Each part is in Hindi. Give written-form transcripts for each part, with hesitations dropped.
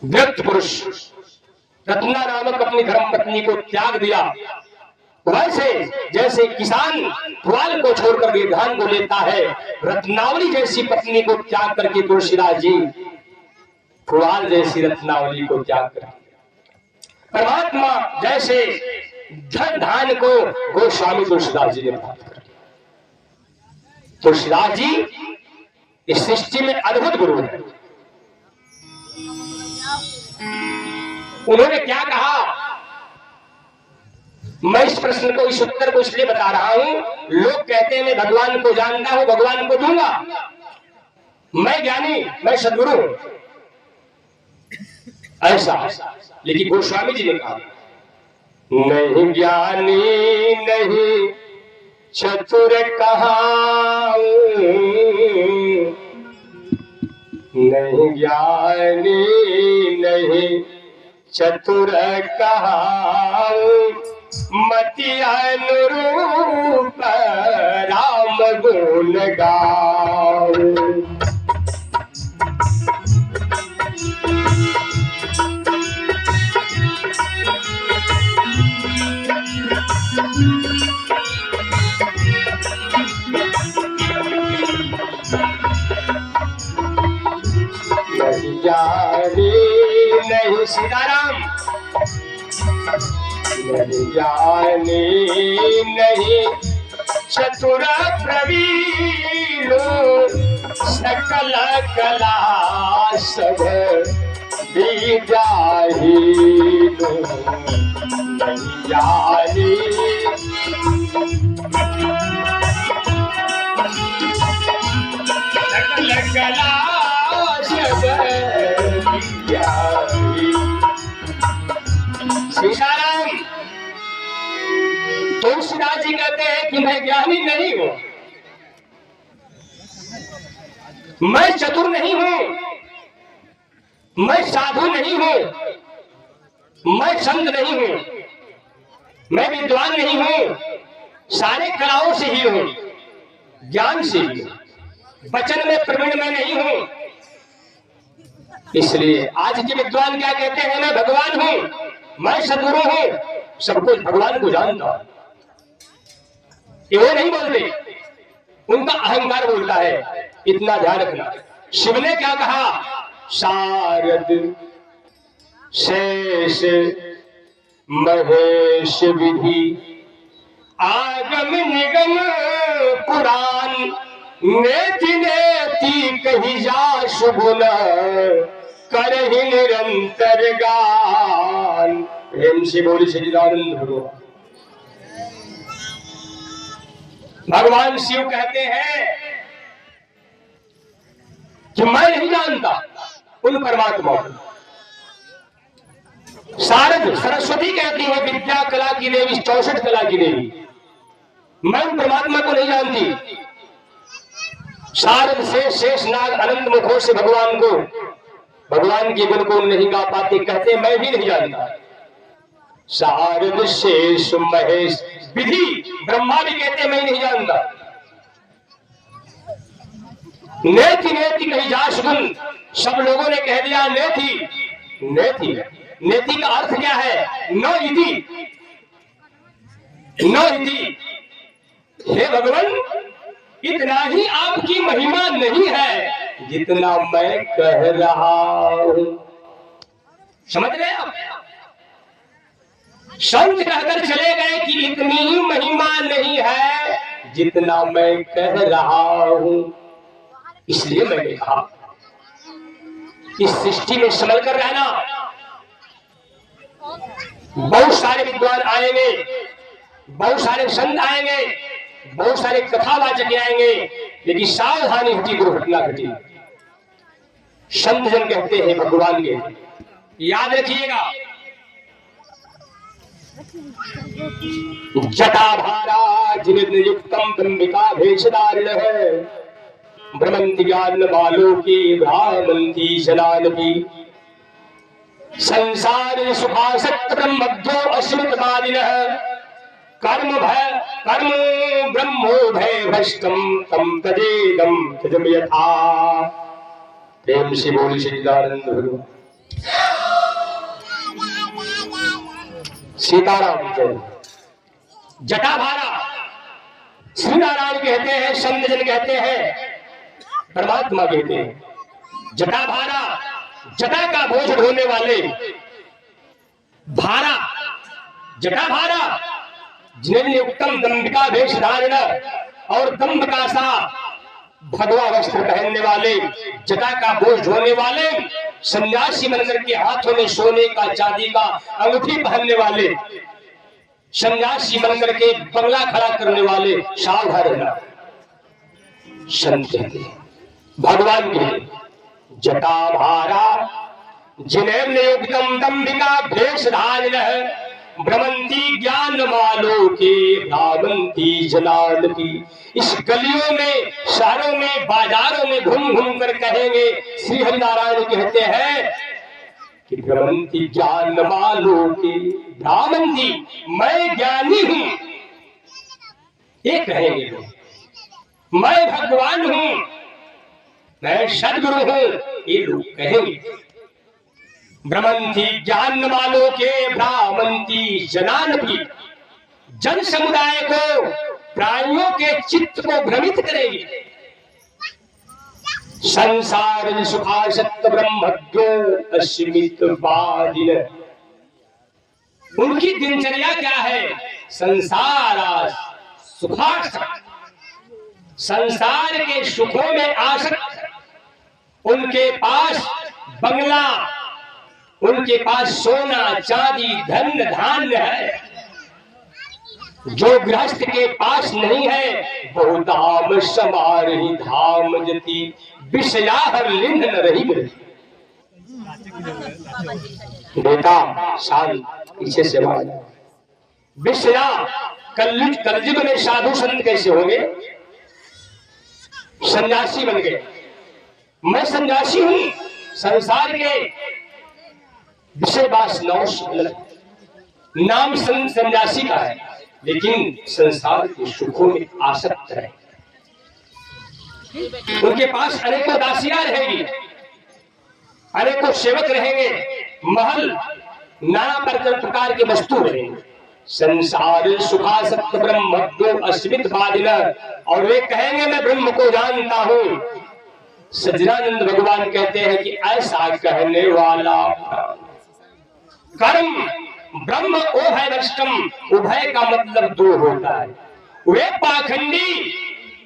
व्यक्त पुरुष रत्ना नामक अपनी धर्म पत्नी को त्याग दिया, वैसे जैसे किसान पुआल को छोड़कर धान को लेता है, रत्नावली जैसी पत्नी को त्याग करके तुलसीदास जी पुआल जैसी रत्नावली को त्याग कर परमात्मा जैसे धन धान को गोस्वामी तुलसीदास जी ने प्राप्त कर। तुलसीदास जी इस सृष्टि में अद्भुत गुरु है। उन्होंने क्या कहा, मैं इस प्रश्न को, इस उत्तर को इसलिए बता रहा हूं, लोग कहते हैं मैं भगवान को जानता हूं, भगवान को दूंगा, मैं ज्ञानी, मैं सद्गुरु हूं, ऐसा। लेकिन गोस्वामी जी ने कहा नहीं ज्ञानी नहीं चतुर कहाऊं, नहीं ज्ञानी नहीं चतुर कहाऊं, मति अनुरूप राम गुण गाऊं। नहीं जानी नहीं सीताराम, नहीं जानी नहीं चतुर प्रवीण, सकल कला सब विद्याहीन, नहीं जानी सकल कला सब विद्याहीन। सीताराम, तुलसीदास जी कहते हैं कि मैं ज्ञानी नहीं हूं, मैं चतुर नहीं हूं, मैं साधु नहीं हूं, मैं संत नहीं हूं, मैं विद्वान नहीं हूं, सारे कलाओं से ही हूं, ज्ञान से ही, वचन में प्रवीण मैं नहीं हूं। इसलिए आज के विद्वान क्या कहते हैं, मैं भगवान हूं, मैं सद्गुरु हूं, सब कुछ भगवान को जानता हूं। ये वो नहीं बोलते, उनका अहंकार बोलता है। इतना ध्यान रखना। शिव ने क्या कहा, शारद शेष महेश विधि आगम निगम पुराण, नेति नेति कही जा शुभ न करहि निरंतर गान। प्रेम से बोली सच्चिदानंद भगवान। भगवान शिव कहते हैं कि मैं नहीं जानता उन परमात्मा को। शारद सरस्वती कहती है विद्या कला की देवी, 64 कला की देवी, मैं उन परमात्मा को नहीं जानती। शारद से शेष नाग अनंत मुखों से भगवान को, भगवान के गुण को नहीं गा पाते, कहते मैं भी नहीं जानता। शारद शेष महेश विधि, ब्रह्मा भी कहते मैं नहीं जानता। नेति नेति कही जा सुगुन, सब लोगों ने कह दिया नेति नेति। नेति का अर्थ क्या है, न इति, न इति। हे भगवान, इतना ही आपकी महिमा नहीं है जितना मैं कह रहा हूं। समझ रहे आप? संत कहकर चले गए कि इतनी ही महिमा नहीं है जितना मैं कह रहा हूं। इसलिए मैंने कहा इस सृष्टि में संभल कर रहना। बहुत सारे विद्वान आएंगे, बहुत सारे संत आएंगे, बहुत सारे कथावाचक आएंगे, लेकिन सावधानी घटी दुर्घटना घटी। संत जन कहते हैं भगवान के, याद रखिएगा, जटाभारा जिनियुक्तम ब्रह्मिका भेषधारिण है, भ्रमंति ज्ञान बालों की भ्रामंती जनानपी, संसार सुखासक्त ब्रह्मभ्यो अस्मृतवादिनः, कर्म ब्रह्मो भय भ्रष्टम तम तजेदम तजम यथा। प्रेम से बोली सच्चिदानंद भगवान। सीताराम जय। जटाभारा श्री नारायण कहते हैं, संत जन कहते हैं, परमात्मा कहते हैं। जटाभारा जटा का बोझ ढोने वाले, भारा जटाभारा जिन्हें उत्तम दंभिका वेश धारण और दंभ का सा भगवा वस्त्र पहनने वाले, जटा का बोझ ढोने वाले, सन्यासी बनकर के हाथों में सोने का चांदी का अंगूठी पहनने वाले, सन्यासी बनकर के बंगला खड़ा करने वाले, सावधान रहना। संत भगवान के जटाभारा जिन्हें उत्तम दंभिका भेष धारण भ्रमंती ज्ञान मालो के भ्रामंती जनाल की। इस गलियों में, शहरों में, बाजारों में घूम घूम कर कहेंगे, श्री हरिनारायण कहते हैं कि भ्रमंती ज्ञान मालो के भ्रामंती, मैं ज्ञानी हूं, ये कहेंगे लोग। मैं भगवान हूं, मैं सदगुरु हूं, ये लोग कहेंगे। भ्रमंती ज्ञान वालों के भ्रामंती जनान की, जन समुदाय को, प्राणियों के चित्त को भ्रमित करेगी। संसार सुखासक्त ब्रह्मज्ञो अस्मित बादिन, उनकी दिनचर्या क्या है? संसार सुखासक्त, संसार के सुखों में आसक्त। उनके पास बंगला, उनके पास सोना चांदी धन धान्य है, जो गृहस्थ के पास नहीं है। बहु धाम समार ही धाम जति, विषया हर लिंध न रही। बेटा शांत, पीछे से विषया कलयुग में साधु संत कैसे होंगे? सन्यासी बन गए। मैं सन्यासी हूं, संसार के विषय वासनाओं, नाम सन्यासी का है, लेकिन संसार के सुखों में आसक्त है। उनके पास अनेकों दासियां रहेगी, अनेकों सेवक रहेंगे, महल, नाना प्रकार के वस्तु रहेंगे। संसार सुखासक्त ब्रह्मज्ञो अस्मित बादिन, और वे कहेंगे मैं ब्रह्म को जानता हूं। सज्जनानंद भगवान कहते हैं कि ऐसा कहने वाला कर्म ब्रह्म उभय नष्टम, उभय का मतलब दो होता है। वे पाखंडी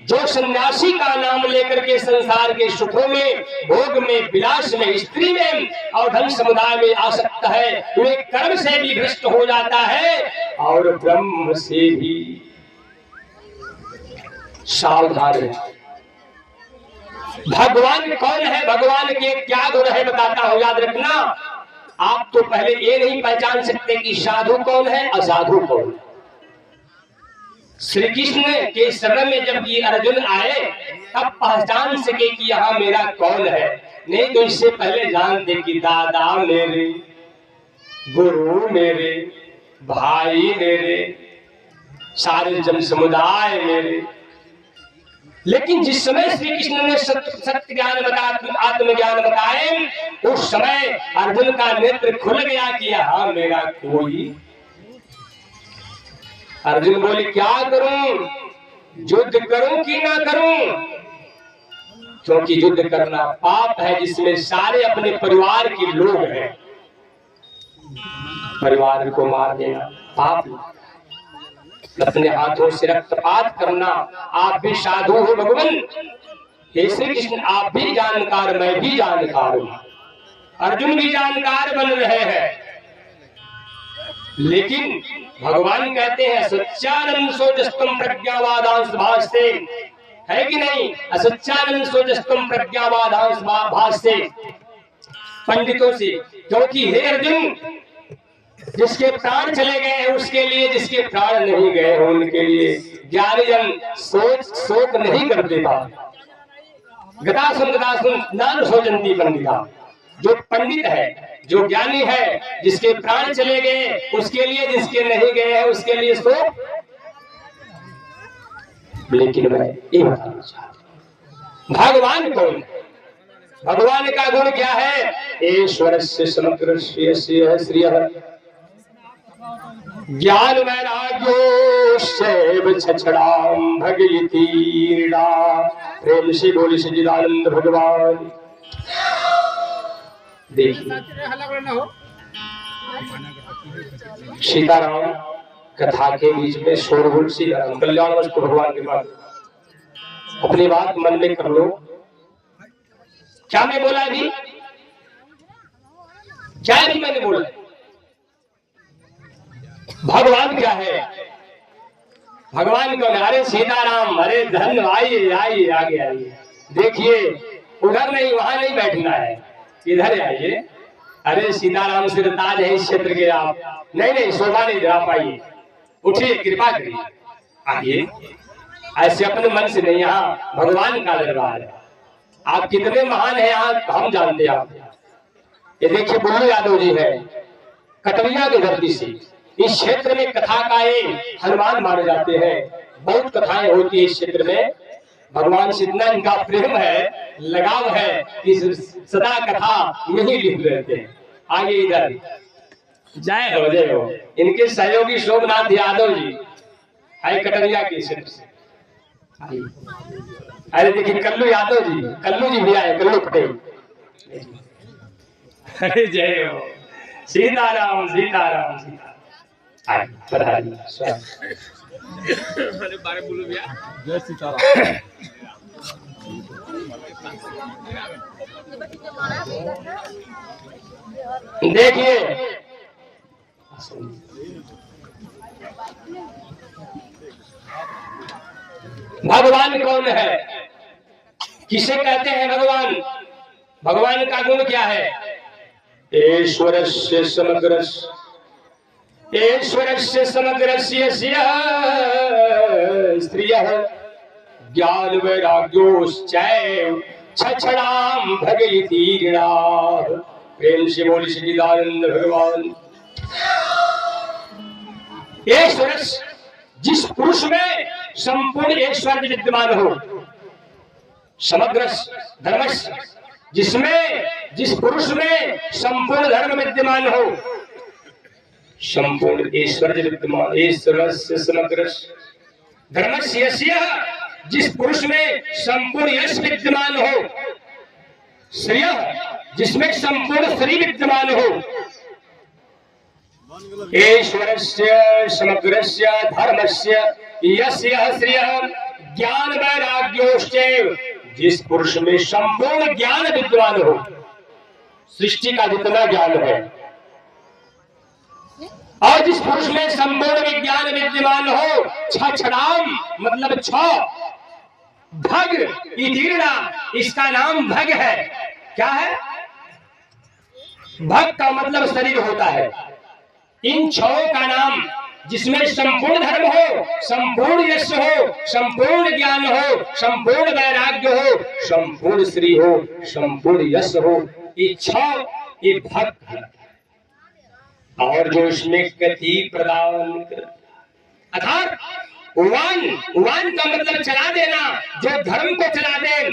जो सन्यासी का नाम लेकर के संसार के सुखों में, भोग में, विलास में, स्त्री में और धन समुदाय में आसक्त है, वे कर्म से भी भ्रष्ट हो जाता है और ब्रह्म से भी सावधान है। भगवान कौन है, भगवान के क्या गुण है बताता हूं, याद रखना। आप तो पहले ये नहीं पहचान सकते कि साधु कौन है, असाधु कौन है। श्री कृष्ण के शरण में जब ये अर्जुन आए, तब पहचान सके कि यहाँ मेरा कौन है। नहीं तो इससे पहले जानते कि दादा मेरे, गुरु मेरे, भाई मेरे, सारे जन समुदाय मेरे। लेकिन जिस समय श्री कृष्ण ने सत्य ज्ञान बताया, आत्मज्ञान बताए, उस समय अर्जुन का नेत्र खुल गया कि यहाँ मेरा कोई। अर्जुन बोले क्या करूं, युद्ध करूं कि ना करूं? क्योंकि युद्ध करना पाप है, जिसमें सारे अपने परिवार के लोग हैं। परिवार को मार देना पाप, अपने हाथों से रक्तपात करना। आप भी साधु हो भगवान, हे श्री कृष्ण, आप भी जानकार, मैं भी जानकार हूं, अर्जुन भी जानकार बन रहे हैं। लेकिन भगवान कहते हैं सच्चानंद सोचस्तम प्रज्ञावादांश भाषते, है कि नहीं? असच्चानंद सोचस्तम प्रज्ञावादांश भाषते, पंडितों से। क्योंकि हे अर्जुन, जिसके प्राण चले गए हैं उसके लिए, जिसके प्राण नहीं गए हैं उनके लिए ज्ञानी जन शोक नहीं कर देता। गदा सुन नान सोचंती पंडिता। जो पंडित है, जो ज्ञानी है, जिसके प्राण चले गए उसके लिए, जिसके नहीं गए हैं उसके लिए शोक। लेकिन मैं ये बताना चाहता, भगवान कौन? भगवान का गुण क्या है? ईश्वर से समग्र श्रेयः ज्ञान वैराग्योश्चैव छछड़ाम भगयतीर्णा। प्रेम से बोले सच्चिदानंद भगवान। देखिए सीताराम कथा के बीच में शोरगुल सीताराम कल्याण वस्तु भगवान के पास। अपनी बात मन में कर लो। क्या मैं बोला अभी? क्या भी मैंने बोला? भगवान क्या है? भगवान कौन? अरे सीताराम, अरे धन, आइए आइए आगे आइए। देखिए उधर नहीं, वहां नहीं बैठना है, इधर आइए। अरे सीताराम सिरताज है इस क्षेत्र के आप। नहीं नहीं, शोभा नहीं आप आइए, उठिए, कृपा करिए, आइए। ऐसे अपने मन से नहीं, यहाँ भगवान का दरबार है। आप कितने महान हैं आप, हम जानते हैं आप। ये देखिए बुल्लू यादव जी है, कटरिया की धरती से। इस क्षेत्र में कथा का ये हनुमान माने जाते हैं। बहुत कथाएं होती है इस क्षेत्र में। भगवान से इतना इनका प्रेम है, लगाव है, कि सदा कथा यही लिख लेते हैं। आगे इधर जय हो जय हो। इनके सहयोगी शोभनाथ यादव जी है, कटरिया के क्षेत्र से। अरे देखिए कल्लू यादव जी, कल्लू जी भी आए, कल्लू पटेल। अरे जय हो सीताराम सीताराम सीताराम। अरे बारे बोलो भैया, जय सीताराम। देखिए भगवान कौन है, किसे कहते हैं भगवान? भगवान का गुण क्या है? ईश्वरस्य समग्रस्य स्त्रियः ज्ञान वैराग्योश्चैव छछड़ाम भगयतीर्णा। प्रेम से बोले सच्चिदानंद भगवान। ईश्वर, जिस पुरुष में संपूर्ण ऐश्वर्य विद्यमान हो, समग्र धर्मस्, जिस पुरुष में संपूर्ण धर्म विद्यमान हो, संपूर्ण ऐश्वर्य विद्यमान, ईश्वरस्य समग्र धर्मस्य, जिस पुरुष में संपूर्ण यश विद्यमान हो, श्रेय, जिसमें संपूर्ण श्री विद्यमान हो, ईश्वरस्य समग्रस्य धर्मस्य यस्य श्रेयः ज्ञान वैराग्योश्चैव, जिस पुरुष में संपूर्ण ज्ञान विद्यमान हो, सृष्टि का जितना ज्ञान है, और जिस पुरुष में संपूर्ण विज्ञान विद्यमान हो, छछड़ाम मतलब भग इतीर्णा, इसका नाम भग है। क्या है? भग का मतलब शरीर होता है। इन छहों का नाम, जिसमें संपूर्ण धर्म हो, संपूर्ण यश हो, संपूर्ण ज्ञान हो, संपूर्ण वैराग्य हो, संपूर्ण श्री हो, संपूर्ण यश हो, ये छह ये भक्त है। और जो इसमें गति प्रदान कर, अर्थात वान का मतलब चला देना, जो धर्म को चला दे,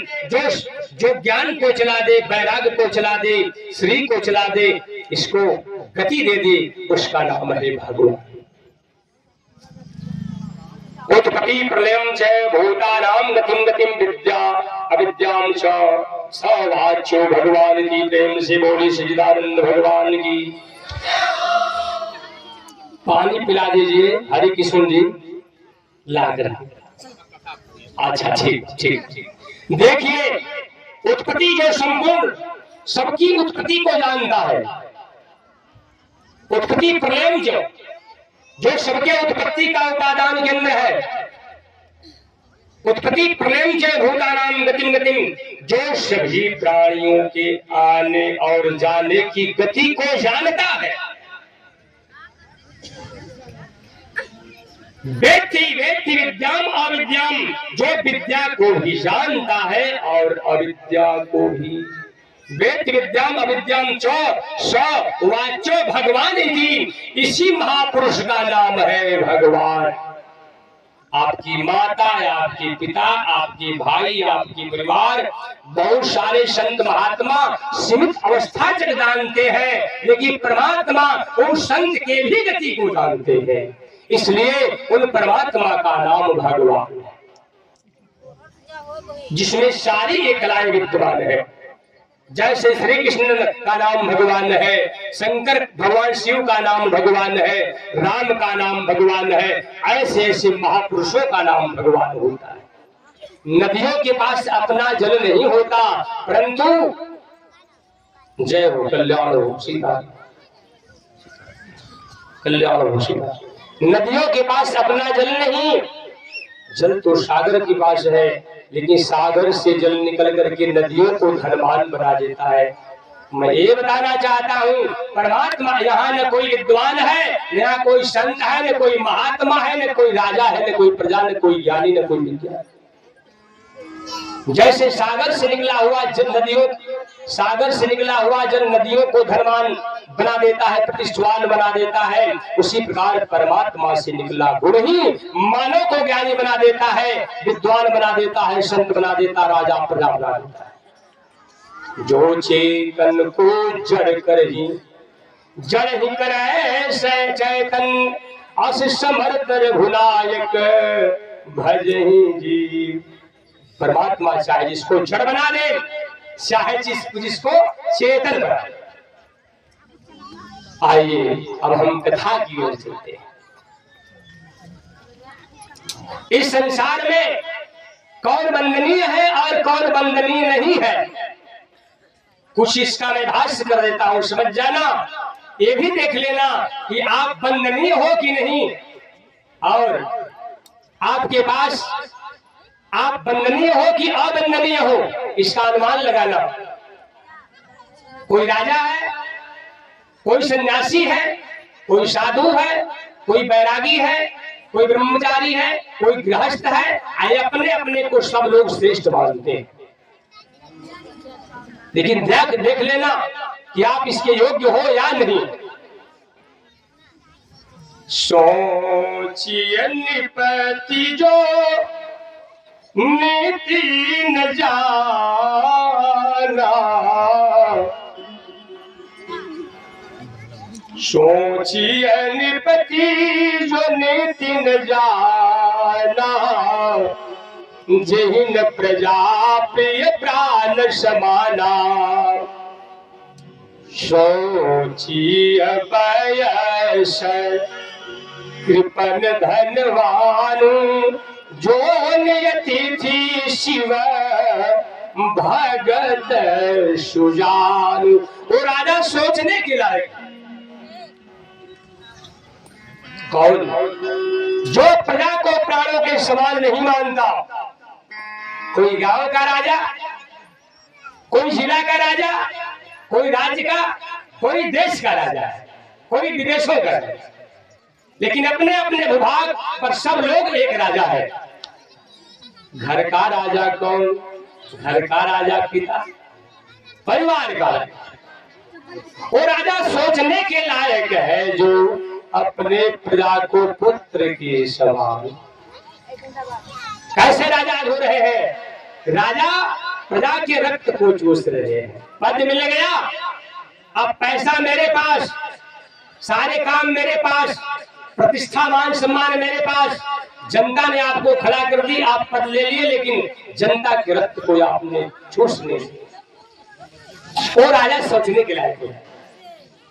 जो ज्ञान को चला दे, वैराग्य को चला दे, श्री को चला दे, इसको गति दे दे, उसका नाम है भगवान। उत्पत्ति प्रलयम च भूतानां गतिम गतिम विद्या अविद्याम च स वाच्यो भगवान की। प्रेम से बोली सच्चिदानंद भगवान की। पानी पिला दीजिए हरि किशन जी, लाग रहा। अच्छा ठीक ठीक। देखिए उत्पत्ति जो संपूर्ण सबकी उत्पत्ति को जानता है, उत्पत्ति प्रेम जो सबके उत्पत्ति का उपादान केंद्र है, उत्पत्ति प्रेम च भूतानां गतिम गतिम, जो सभी प्राणियों के आने और जाने की गति को जानता है। वेत्ति विद्याम अविद्याम, जो विद्या को भी जानता है और अविद्या को भी। वेत्ति विद्याम अविद्याम च स वाच्यो भगवान इति, इसी महापुरुष का नाम है भगवान। आपकी माता, आपके पिता, आपके भाई, आपके परिवार, बहुत सारे संत महात्मा सीमित अवस्था तक जानते हैं, लेकिन परमात्मा उन संत के भी गति को जानते हैं। इसलिए उन परमात्मा का नाम भगवान है, जिसमें सारी ये कलाएं विद्यमान है। जैसे श्री कृष्ण का नाम भगवान है, शंकर भगवान शिव का नाम भगवान है, राम का नाम भगवान है, ऐसे ऐसे महापुरुषों का नाम भगवान होता है। नदियों के पास अपना जल नहीं होता, परंतु जय हो कल्याण हो सीता, कल्याण हो सीता। नदियों के पास अपना जल नहीं, जल तो सागर के पास है, लेकिन सागर से जल निकल करके नदियों को धनवान बना देता है। मैं ये बताना चाहता हूँ, परमात्मा यहाँ न कोई विद्वान है, न कोई संत है, न कोई महात्मा है, न कोई राजा है, न कोई प्रजा, न कोई ज्ञानी, न कोई विज्ञान। जैसे सागर से निकला हुआ जल नदियों, सागर से निकला हुआ जल नदियों को धनवान बना देता है, प्रतिष्ठवान बना देता है, उसी प्रकार परमात्मा से निकला गुण ही मानव को ज्ञानी बना देता है, विद्वान बना देता है, संत बना देता, राजा प्रजा बना देता है। जो चेतन को जड़ कर ही, जड़ ही करे से चेतन, अस समर्थ रघुनायक भजहि जीव। परमात्मा चाहे जिसको जड़ बना दे, चाहे जिसको चेतन बना दे। आइए अब हम कथा की ओर चलते हैं। इस संसार में कौन वंदनीय है और कौन वंदनीय नहीं है, कुछ इसका मैं भाष्य कर देता हूं, समझ जाना। ये भी देख लेना कि आप वंदनीय हो कि नहीं, और आपके पास आप वंदनीय हो कि अवंदनीय हो, इसका अनुमान लगाना। कोई राजा है, कोई सन्यासी है, कोई साधु है, कोई बैरागी है, कोई ब्रह्मचारी है, कोई गृहस्थ है, अपने अपने को सब लोग श्रेष्ठ मानते हैं। लेकिन देख लेना कि आप इसके योग्य हो या नहीं। सोचिए निपति जो नीति न जाना, सोचिए निपति जो नीति न जाना, जिन प्रजा प्रिय प्राण समाना, सोचिए बयस कृपन धनवान, जो नियति शिव भगत सुजान। वो राजा सोचने के लायक कौन, जो प्रजा को प्राणों के समान नहीं मानता। कोई गांव का राजा, कोई जिला का राजा, कोई राज्य का, कोई देश का राजा है, कोई विदेशों का है, लेकिन अपने अपने विभाग पर सब लोग एक राजा है। घर का राजा कौन? घर का राजा पिता, परिवार का। वो राजा सोचने के लायक है जो अपने प्रजा को पुत्र के समान। कैसे राजा हो रहे हैं? राजा प्रजा के रक्त को चूस रहे हैं। पद मिल गया, अब पैसा मेरे पास, सारे काम मेरे पास, प्रतिष्ठा मान सम्मान मेरे पास, जनता ने आपको खड़ा कर दी, आप पद ले लिए, लेकिन जनता के रक्त को आपने चूस ले लिया। वो राजा सोचने के लायक है,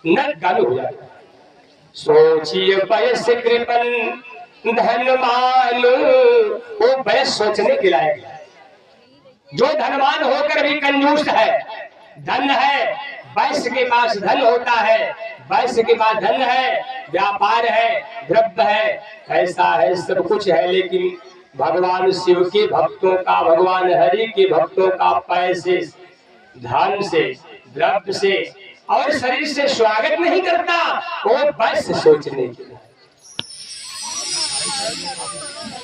न गालू हो जाता। सोचिए बयस कृपन धनवान, वो बयस सोचने के लायक है। जो धनवान होकर भी कंजूस है, धन है, वैश्य के पास धन होता है, वैश्य के पास धन है, व्यापार है, द्रव्य है, पैसा है, सब कुछ है, लेकिन भगवान शिव के भक्तों का, भगवान हरि के भक्तों का पैसे, धन से, द्रव्य से और शरीर से स्वागत नहीं करता। वो वैश्य सोचने के लिए।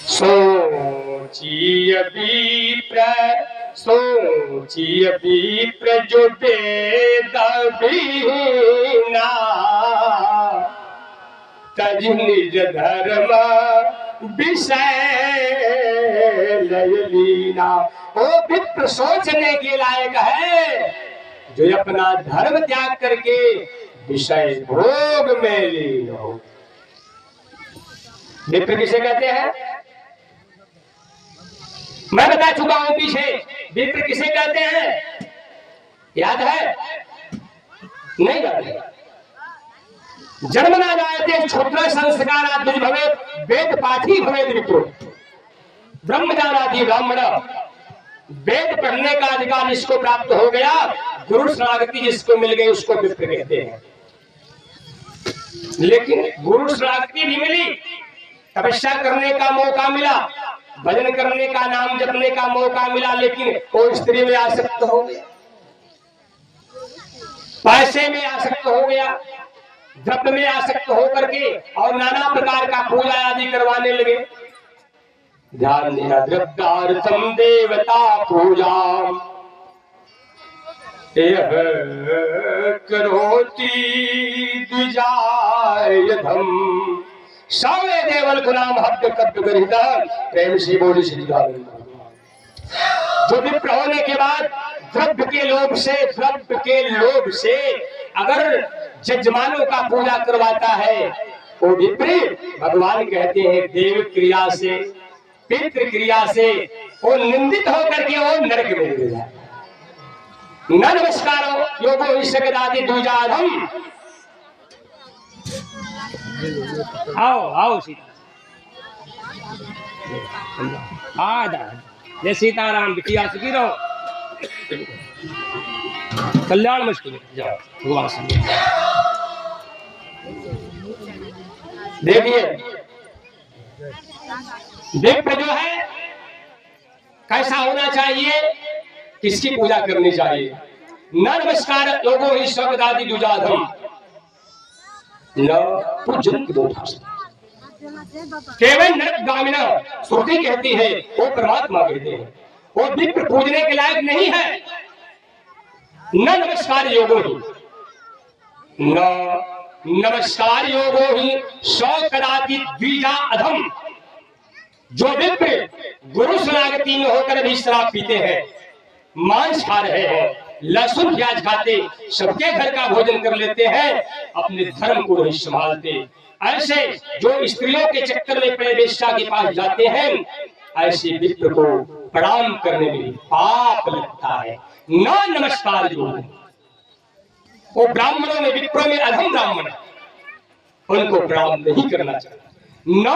सोचिए विप्र, सोचिए विप्र जो वेद बीना, तज निज धर्म विषय लीना। वो विप्र सोचने के लायक है जो अपना धर्म त्याग करके विषय भोग में लीन हो। विप्र किसे कहते हैं? मैं बता चुका हूं पीछे। विप्र किसे कहते हैं? याद है? नहीं याद है? जन्मना जायते क्षुद्र संस्कारात् द्विज भवेत् वेद पाठी भवेत् विप्रो। ब्रह्मज्ञानादि ब्राह्मण। वेद पढ़ने का अधिकार जिसको प्राप्त हो गया, गुरु शरणागति जिसको मिल गई, उसको विप्र कहते हैं। लेकिन गुरु शरणागति भी मिली, तपस्या करने का मौका मिला, भजन करने का, नाम जपने का मौका मिला, लेकिन वो स्त्री में आसक्त हो गया, पैसे में आसक्त हो गया, द्रव्य में आसक्त होकर के और नाना प्रकार का पूजा आदि करवाने लगे। ध्यान देना, द्रव्यार्थम देवता पूजा यह करोति द्विजायधम। सावे देवल को नाम हव्य कव्य गरिता। प्रेम से बोली श्री राम। जो विप्र होने के बाद द्रव्य के लोभ से अगर जजमानों का पूजा करवाता है, वो विप्र भगवान कहते हैं देव क्रिया से, पितृ क्रिया से वो निंदित होकर के वो नरक में गिर जाता है। न नमस्कारो योगो ईश्वरादि द्विजाधम। आओ आओ सीता। जय सीताराम। बिटिया सुखी रहो, कल्याण मुश्किल जाओ भगवान से। देखिए विप्र जो है कैसा होना चाहिए, किसकी पूजा करनी चाहिए? न नमस्कार लोगों ही स्वर्गदादि दुजाधम न पूजन केवल नरकगामिना। श्रुति कहती है, वो परमात्मा कहते हैं, वो विप्र पूजने के लायक नहीं है। न नमस्कार योगो ही, न नमस्कार योगो ही सौ कदापि द्विजा अधम। जो विप्र गुरु शरणागति में होकर भी शराब पीते हैं, मांस खा रहे हैं, लहसुन प्याज खाते, सबके घर का भोजन कर लेते हैं, अपने धर्म को नहीं संभालते, ऐसे जो स्त्रियों के चक्कर में पड़े वेश्या के पास जाते हैं, ऐसे विप्र को प्रणाम करने में पाप लगता है। न नमस्कार योग। वो ब्राह्मणों में, विप्रों में अधम ब्राह्मण, उनको प्रणाम नहीं करना चाहिए। न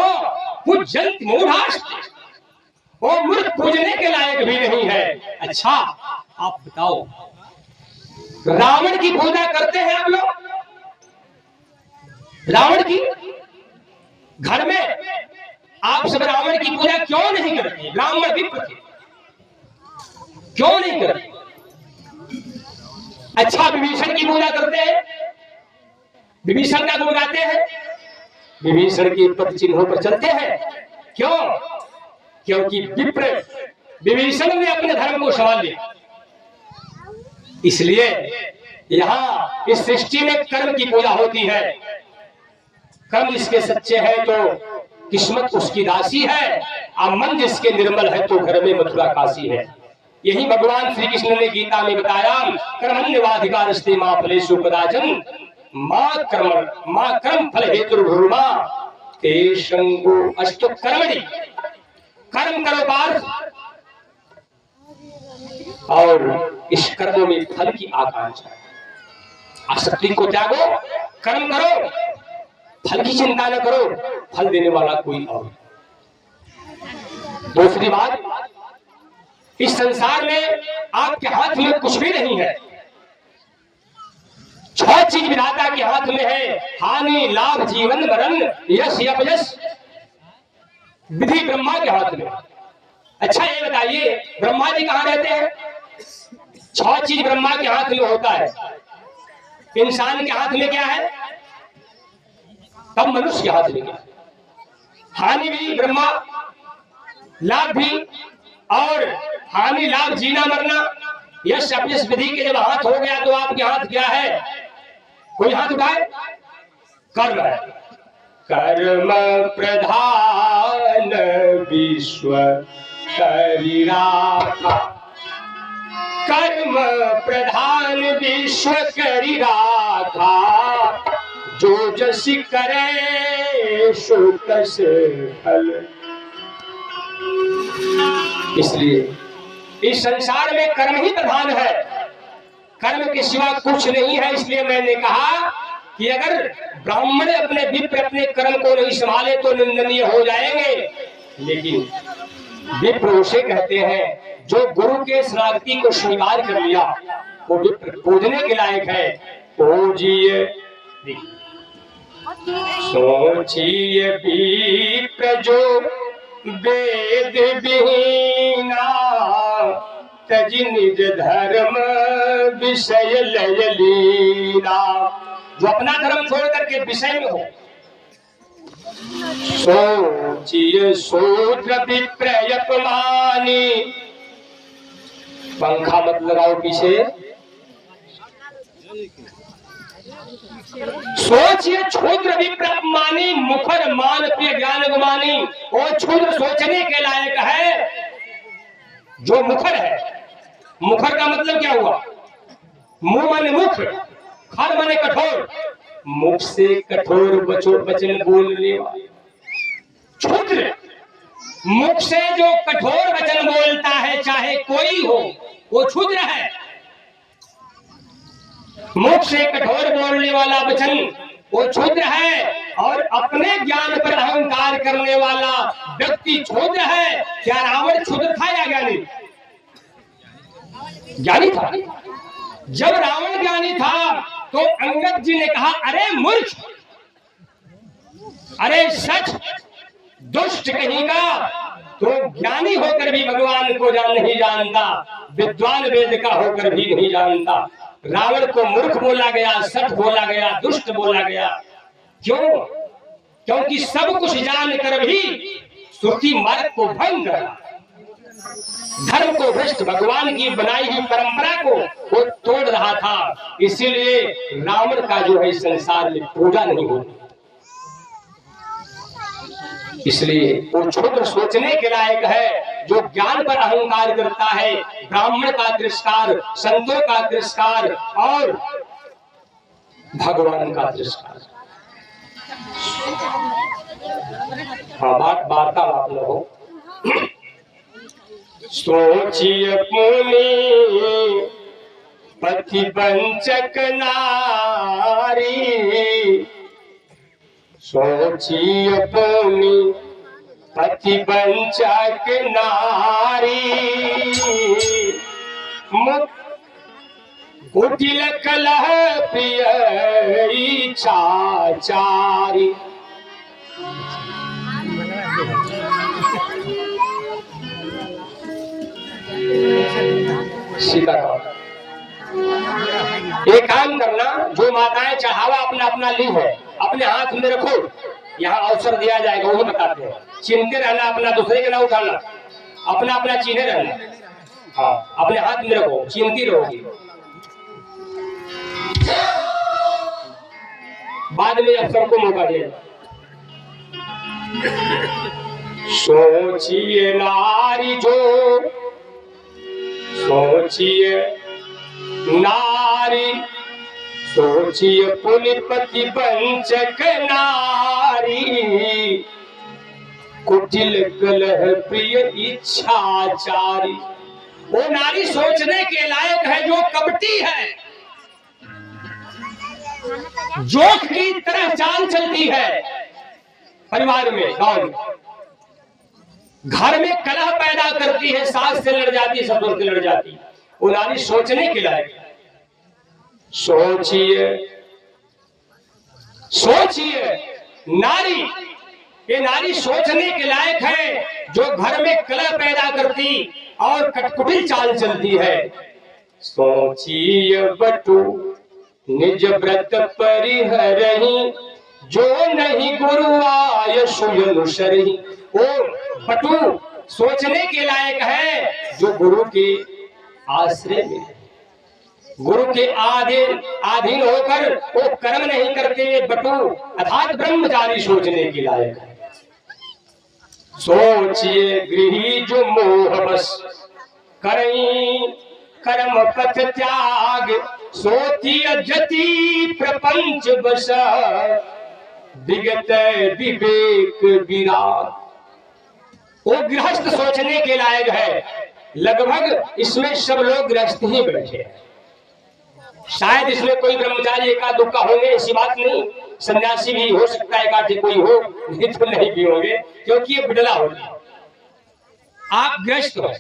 पूजन मूढ़ास्ते, वो मूर्ख पूजने के लायक भी नहीं है। अच्छा आप बताओ, रावण की पूजा करते हैं आप लोग? रावण की घर में आप सब रावण की पूजा क्यों नहीं करते? ब्राह्मण विप्र थे, क्यों नहीं करते? अच्छा विभीषण की पूजा करते हैं, विभीषण का गुण गाते हैं, विभीषण के पद चिन्हों पर चलते हैं। क्यों? क्योंकि विप्र विभीषण ने अपने धर्म को संभाल लिया। इसलिए यहाँ इस सृष्टि में कर्म की पूजा होती है। कर्म जिसके सच्चे हैं तो किस्मत उसकी दासी है, और मन जिसके निर्मल है तो घर में मथुरा काशी है। यही भगवान श्री कृष्ण ने गीता में बताया, कर्मण्यवाधिकारस्ते मा फलेषु कदाचन मां कर्म फल हेतुर्भुर्मा ते संगो अस्तु कर्मणि। कर्म करो पार्थ, और इस कर्मों में फल की आकांक्षा, आसक्ति को त्यागो, कर्म करो, फल की चिंता न करो, फल देने वाला कोई और। दूसरी बात, इस संसार में आपके हाथ में कुछ भी नहीं है। 6 चीज विधाता के हाथ में है, हानि लाभ जीवन मरण यश अपयश। विधि ब्रह्मा के हाथ में। अच्छा ये बताइए, ब्रह्मा जी कहां रहते हैं? 6 चीज ब्रह्मा के हाथ में होता है। इंसान के हाथ में क्या है? तब मनुष्य के हाथ में क्या? हानि भी ब्रह्मा, लाभ भी, और हानि लाभ जीना मरना यश अपयश विधि के जब हाथ हो गया तो आपके हाथ क्या है? कोई हाथ उठाए? कर्म है। कर्म प्रधान विश्व करि राखा, कर्म प्रधान विश्व करि राखा, जो जस करे सो तस फल। इसलिए इस संसार में कर्म ही प्रधान है, कर्म के सिवा कुछ नहीं है। इसलिए मैंने कहा कि अगर ब्राह्मण अपने विप्र अपने कर्म को नहीं संभाले तो निंदनीय हो जाएंगे। लेकिन विप्र उसे कहते हैं जो गुरु के शरणागति को स्वीकार कर लिया, वो विप्र पूजने के लायक है। पूजिए सोचिए विप्र जो वेद विहीना, तज निज धर्म विषय लय लीना। जो अपना धर्म छोड़ करके विषय में हो। सोचिए शूद्र विप्र अपमानी, पंखा मत लगाओ पीछे। सोचिए क्षुद्र विप्र अपमानी, मुखर मान प्रिय ज्ञान गुमानी। और क्षुद्र सोचने के लायक है जो मुखर है। मुखर का मतलब क्या हुआ? मुंह माने मुख, खर माने कठोर, मुख से कठोर वचन बोलने वाला। क्षुद्र मुख से जो कठोर वचन बोलता है, चाहे कोई हो, वो क्षुद्र है। मुख से कठोर बोलने वाला वचन वो क्षुद्र है। और अपने ज्ञान पर अहंकार करने वाला व्यक्ति क्षुद्र है। क्या रावण क्षुद्र था या ज्ञानी? ज्ञानी था। जब रावण ज्ञानी था तो अंगद जी ने कहा, अरे मूर्ख, अरे सच दुष्ट कहीं का, तो ज्ञानी होकर भी भगवान को नहीं जानता, विद्वान वेद का होकर भी नहीं जानता। रावण को मूर्ख बोला गया, सठ बोला गया, दुष्ट बोला गया। क्यों? क्योंकि सब कुछ जानकर भी श्रुति मार्ग को भंग करा, धर्म को भ्रष्ट, भगवान की बनाई हुई परंपरा को वो तोड़ रहा था। इसीलिए रावण का जो है संसार में पूजा नहीं होती। इसलिए वो क्षुद्र सोचने के लायक है जो ज्ञान पर अहंकार करता है। ब्राह्मण का तिरस्कार, संतों का तिरस्कार और भगवान का तिरस्कार। हाँ, वार्तालाप न हो। सोचिए पुनि पति वंचक नारी, सोचिए पुनि पति वंचक नारी, कुटिल कलह प्रिय इच्छाचारी। सीताराम, एक काम करना, जो माताएं चढ़ावा अपना अपना ली है अपने हाथ में रखो, यहाँ अवसर दिया जाएगा, वही बताते हैं। चिन्हते रहना, अपना दूसरे के ना उठाना, अपना अपना चिन्हे रहना। हाँ, अपने हाथ में रखो, चिन्हती रहोगी। बाद में अवसर को मौका देना। सोचिए नारी जो, सोचिए नारी, सोचिए पुनिपति वंचक नारी, कुटिल कलह प्रिय इच्छाचारी। वो नारी सोचने के लायक है जो कपटी है, जोक की तरह चाल चलती है। परिवार में, गांव में, घर में कलह पैदा करती है, सास से लड़ जाती, ससुर से लड़ जाती। वो नारी सोचने के लायक है। सोचिए, सोचिए नारी, ये नारी सोचने के लायक है जो घर में कलह पैदा करती और कटकुटिल चाल चलती है। सोचिए बटु निज व्रत परिहरहि, जो नहीं गुरु आय सुयनुसरहि। वो बटु सोचने के लायक है जो गुरु के आश्रय में, गुरु के अधीन होकर वो कर्म नहीं करते। बटु अर्थात ब्रह्मचारी सोचने के लायक है। सोचिए गृही जो मोह बस करई कर्म पथ त्याग, सोचिए जति प्रपंच बस विगत विवेक विराग। वो गृहस्थ सोचने के लायक है। लगभग इसमें सब लोग गृहस्थ ही बैठे हैं। शायद इसमें कोई ब्रह्मचारी एका दुक्का होंगे, ऐसी बात नहीं। सन्यासी भी हो सकता है, एकाधे कोई हो, नहीं तो नहीं भी होंगे, क्योंकि ये बिडला होगा। आप गृहस्थ हो,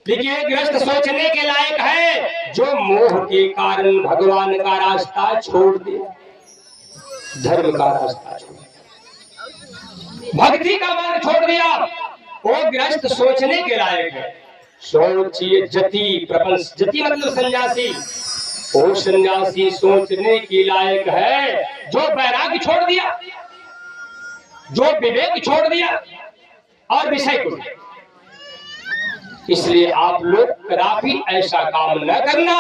लेकिन ये गृहस्थ सोचने के लायक है जो मोह के कारण भगवान का रास्ता छोड़ दे, धर्म का रास्ता छोड़ दिया, भक्ति का मार्ग छोड़ दिया। वो गृहस्थ सोचने के लायक है। सोचिए जति प्रपंच, जति मतलब सन्यासी। वो सन्यासी सोचने के लायक है जो वैराग्य छोड़ दिया, जो विवेक छोड़ दिया और विषय को। इसलिए आप लोग कदापि ऐसा काम न करना।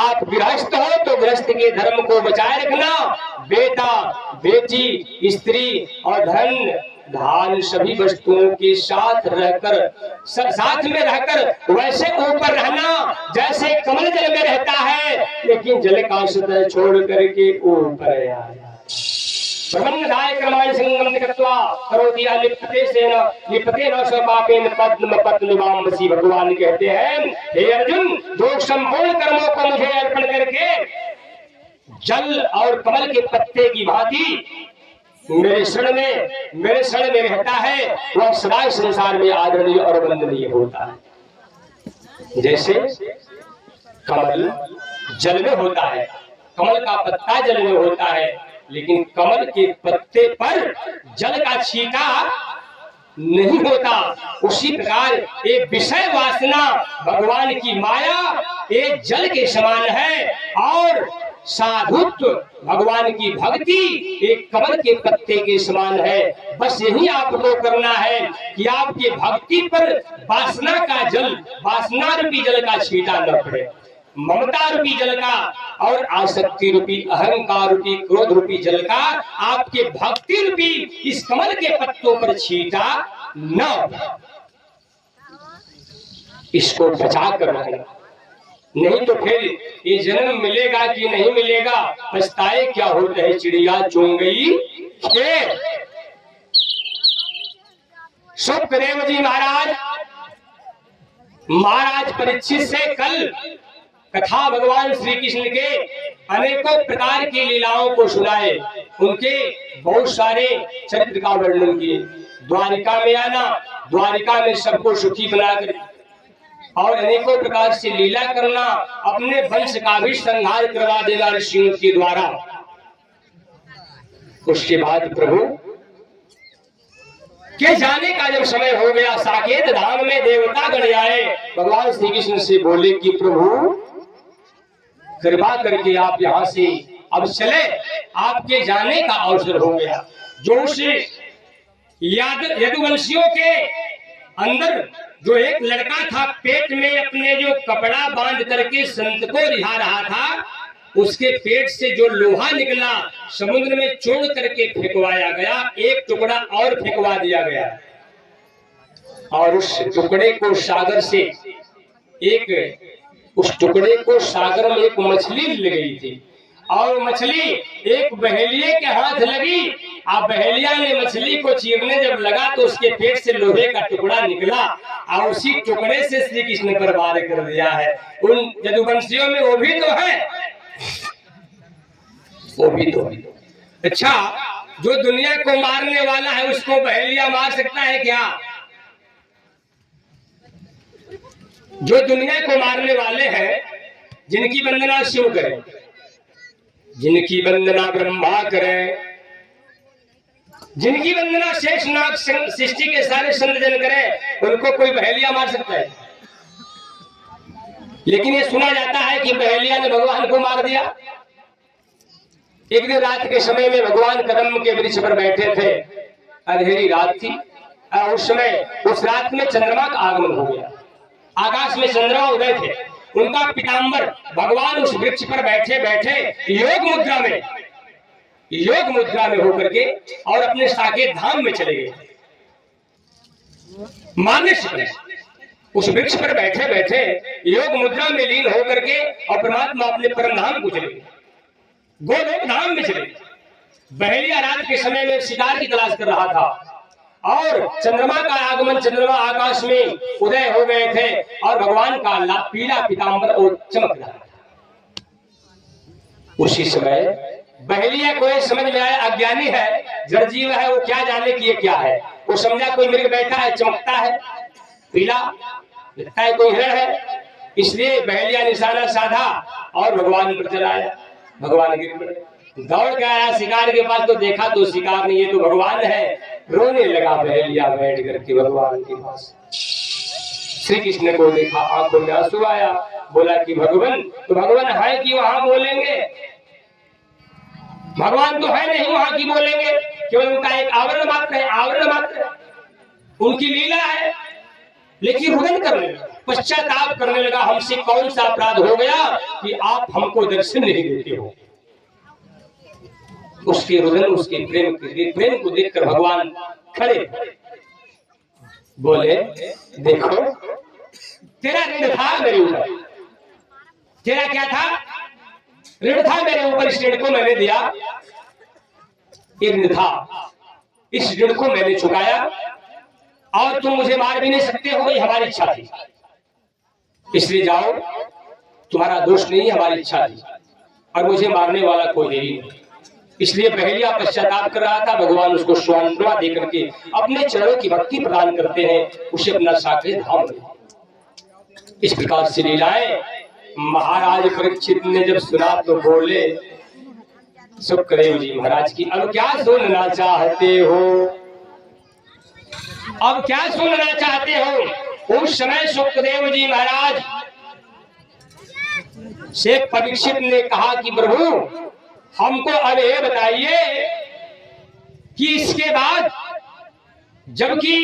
आप गृहस्थ हो तो गृहस्थ के धर्म को बचाए रखना। बेटा बेटी स्त्री और धन धान सभी वस्तुओं के साथ रहकर, साथ में रहकर वैसे ऊपर रहना जैसे कमल जल में रहता है, लेकिन जल का सतह छोड़ करके ऊपर आया। ब्रह्मधाय कर्माणि संगम कृत्वा करोति लिप्यते सेन लिप्यते न स्वपापेन पद्म पद्मवामसी। भगवान कहते हैं, हे अर्जुन, जो संपूर्ण कर्मों को मुझे अर्पण करके जल और कमल के पत्ते की भांति मेरे शरण में रहता है, वह सदा संसार में आदरणीय और वंदनीय होता है। जैसे कमल जल में होता है, कमल का पत्ता जल में होता है, लेकिन कमल के पत्ते पर जल का छींटा नहीं होता। उसी प्रकार एक विषय वासना भगवान की माया एक जल के समान है, और साधुत्व भगवान की भक्ति एक कमल के पत्ते के समान है। बस यही आपको करना है कि आपके भक्ति पर वासना का जल, वासना रूपी जल का छींटा न पड़े। ममता रूपी जल का और आसक्ति रूपी, अहंकार रूपी, क्रोध रूपी जल का आपके भक्ति रूपी इस कमल के पत्तों पर छींटा न, इसको बचा कर रखना। नहीं तो फिर ये जन्म मिलेगा कि नहीं मिलेगा, पछताए क्या होता है। चिड़िया चुन गई खेत। सुखदेव जी महाराज परीक्षित से कल कथा भगवान श्री कृष्ण के अनेकों प्रकार की लीलाओं को सुनाए। उनके बहुत सारे चरित्र का वर्णन किए। द्वारिका में आना, द्वारिका में सबको सुखी बनाकर और अनेकों प्रकार से लीला करना, अपने वंश का भी संहार करवा देना ऋषियों के द्वारा। उसके बाद प्रभु के जाने का जब समय हो गया, साकेत धाम में देवता गण आए। भगवान श्री कृष्ण से बोले कि प्रभु कृपा करके आप यहाँ से अब चले, आपके जाने का अवसर हो गया। जो उस यदुवंशियों के अंदर जो एक लड़का था, पेट में अपने जो कपड़ा बांध करके संत को रिहा रहा था, उसके पेट से जो लोहा निकला समुद्र में चोड़ करके फेंकवाया गया। एक टुकड़ा और फेंकवा दिया गया, और उस टुकड़े को सागर से उस टुकड़े को सागर में एक मछली मिल गई थी, और मछली एक बहेलिये के हाथ लगी। अब बहेलिया ने मछली को चीरने जब लगा तो उसके पेट से लोहे का टुकड़ा निकला, और उसी टुकड़े से श्री कृष्ण पर वार कर दिया है। उन यदुवंशियों में वो भी तो है, वो भी तो है। अच्छा, जो दुनिया को मारने वाला है उसको बहेलिया मार सकता है क्या? जो दुनिया को मारने वाले हैं, जिनकी वंदना शिव करें, जिनकी वंदना ब्रह्मा करें, जिनकी वंदना शेषनाग सृष्टि के सारे संत जन करें, उनको कोई बहेलिया मार सकता है? लेकिन ये सुना जाता है कि बहेलिया ने भगवान को मार दिया। एक दिन रात के समय में भगवान कदम के वृक्ष पर बैठे थे, अंधेरी रात थी, और उस समय उस रात में चंद्रमा का आगमन हो गया। आकाश में चंद्रमा उदय थे। उनका पीताम्बर, भगवान उस वृक्ष पर बैठे बैठे योग मुद्रा में होकर के और अपने साकेत धाम में चले गए। मारने से पहले उस वृक्ष पर बैठे बैठे योग मुद्रा में लीन होकर के और परमात्मा अपने परम धाम को चले गए, गोलोक धाम में चले गए। बहेलिया रात के समय में शिकार की तलाश कर रहा था और चंद्रमा का आगमन, चंद्रमा आकाश में उदय हो गए थे और भगवान का पीला पीतांबर और चमक रहा था। उसी समय बहेलिया को ये समझ में आया, अज्ञानी है, जड़ जीव है, वो क्या जाने कि ये क्या है। वो समझा कोई मृग बैठा है, चमकता है, पीला लगता है कोई हिरण है, इसलिए बहेलिया निशाना साधा और भगवान पर चलाया। भगवान गिर पड़े, दौड़ के आया शिकार के पास, तो देखा तो शिकार नहीं, ये तो भगवान है। रोने लगा बहेलिया बैठ करके भगवान के पास। श्री कृष्ण को देखा, आंखों में आंसू आया, बोला कि भगवान तो भगवान है कि वहां बोलेंगे, भगवान तो है नहीं वहां की बोलेंगे, केवल उनका एक आवरण मात्र है, आवरण मात्र है, उनकी लीला है। लेकिन रुदन करने लगा, पश्चाताप करने लगा, हमसे कौन सा अपराध हो गया कि आप हमको दर्शन नहीं देते हो। उसके रुदन, उसके प्रेम को देखकर भगवान खड़े बोले, देखो तेरा ऋण था मेरे ऊपर, तेरा क्या था, ऋण था मेरे ऊपर, इस ऋण को मैंने दिया, ये ऋण था, इस ऋण को मैंने चुकाया और तुम मुझे मार भी नहीं सकते हो, ये हमारी इच्छा थी, इसलिए जाओ, तुम्हारा दोष नहीं, हमारी इच्छा थी और मुझे मारने वाला कोई नहीं। इसलिए बहेलिया पश्चाताप कर रहा था, भगवान उसको स्वांतना दे करके अपने चरणों की भक्ति प्रदान करते हैं, उसे अपना साकेत धाम में। इस प्रकार से लीलाएं महाराज परीक्षित ने जब सुना तो बोले, सुखदेव जी महाराज की, अब क्या सुनना चाहते हो, अब क्या सुनना चाहते हो। उस समय सुखदेव जी महाराज से परीक्षित ने कहा कि प्रभु हमको अब ये बताइए कि इसके बाद जबकि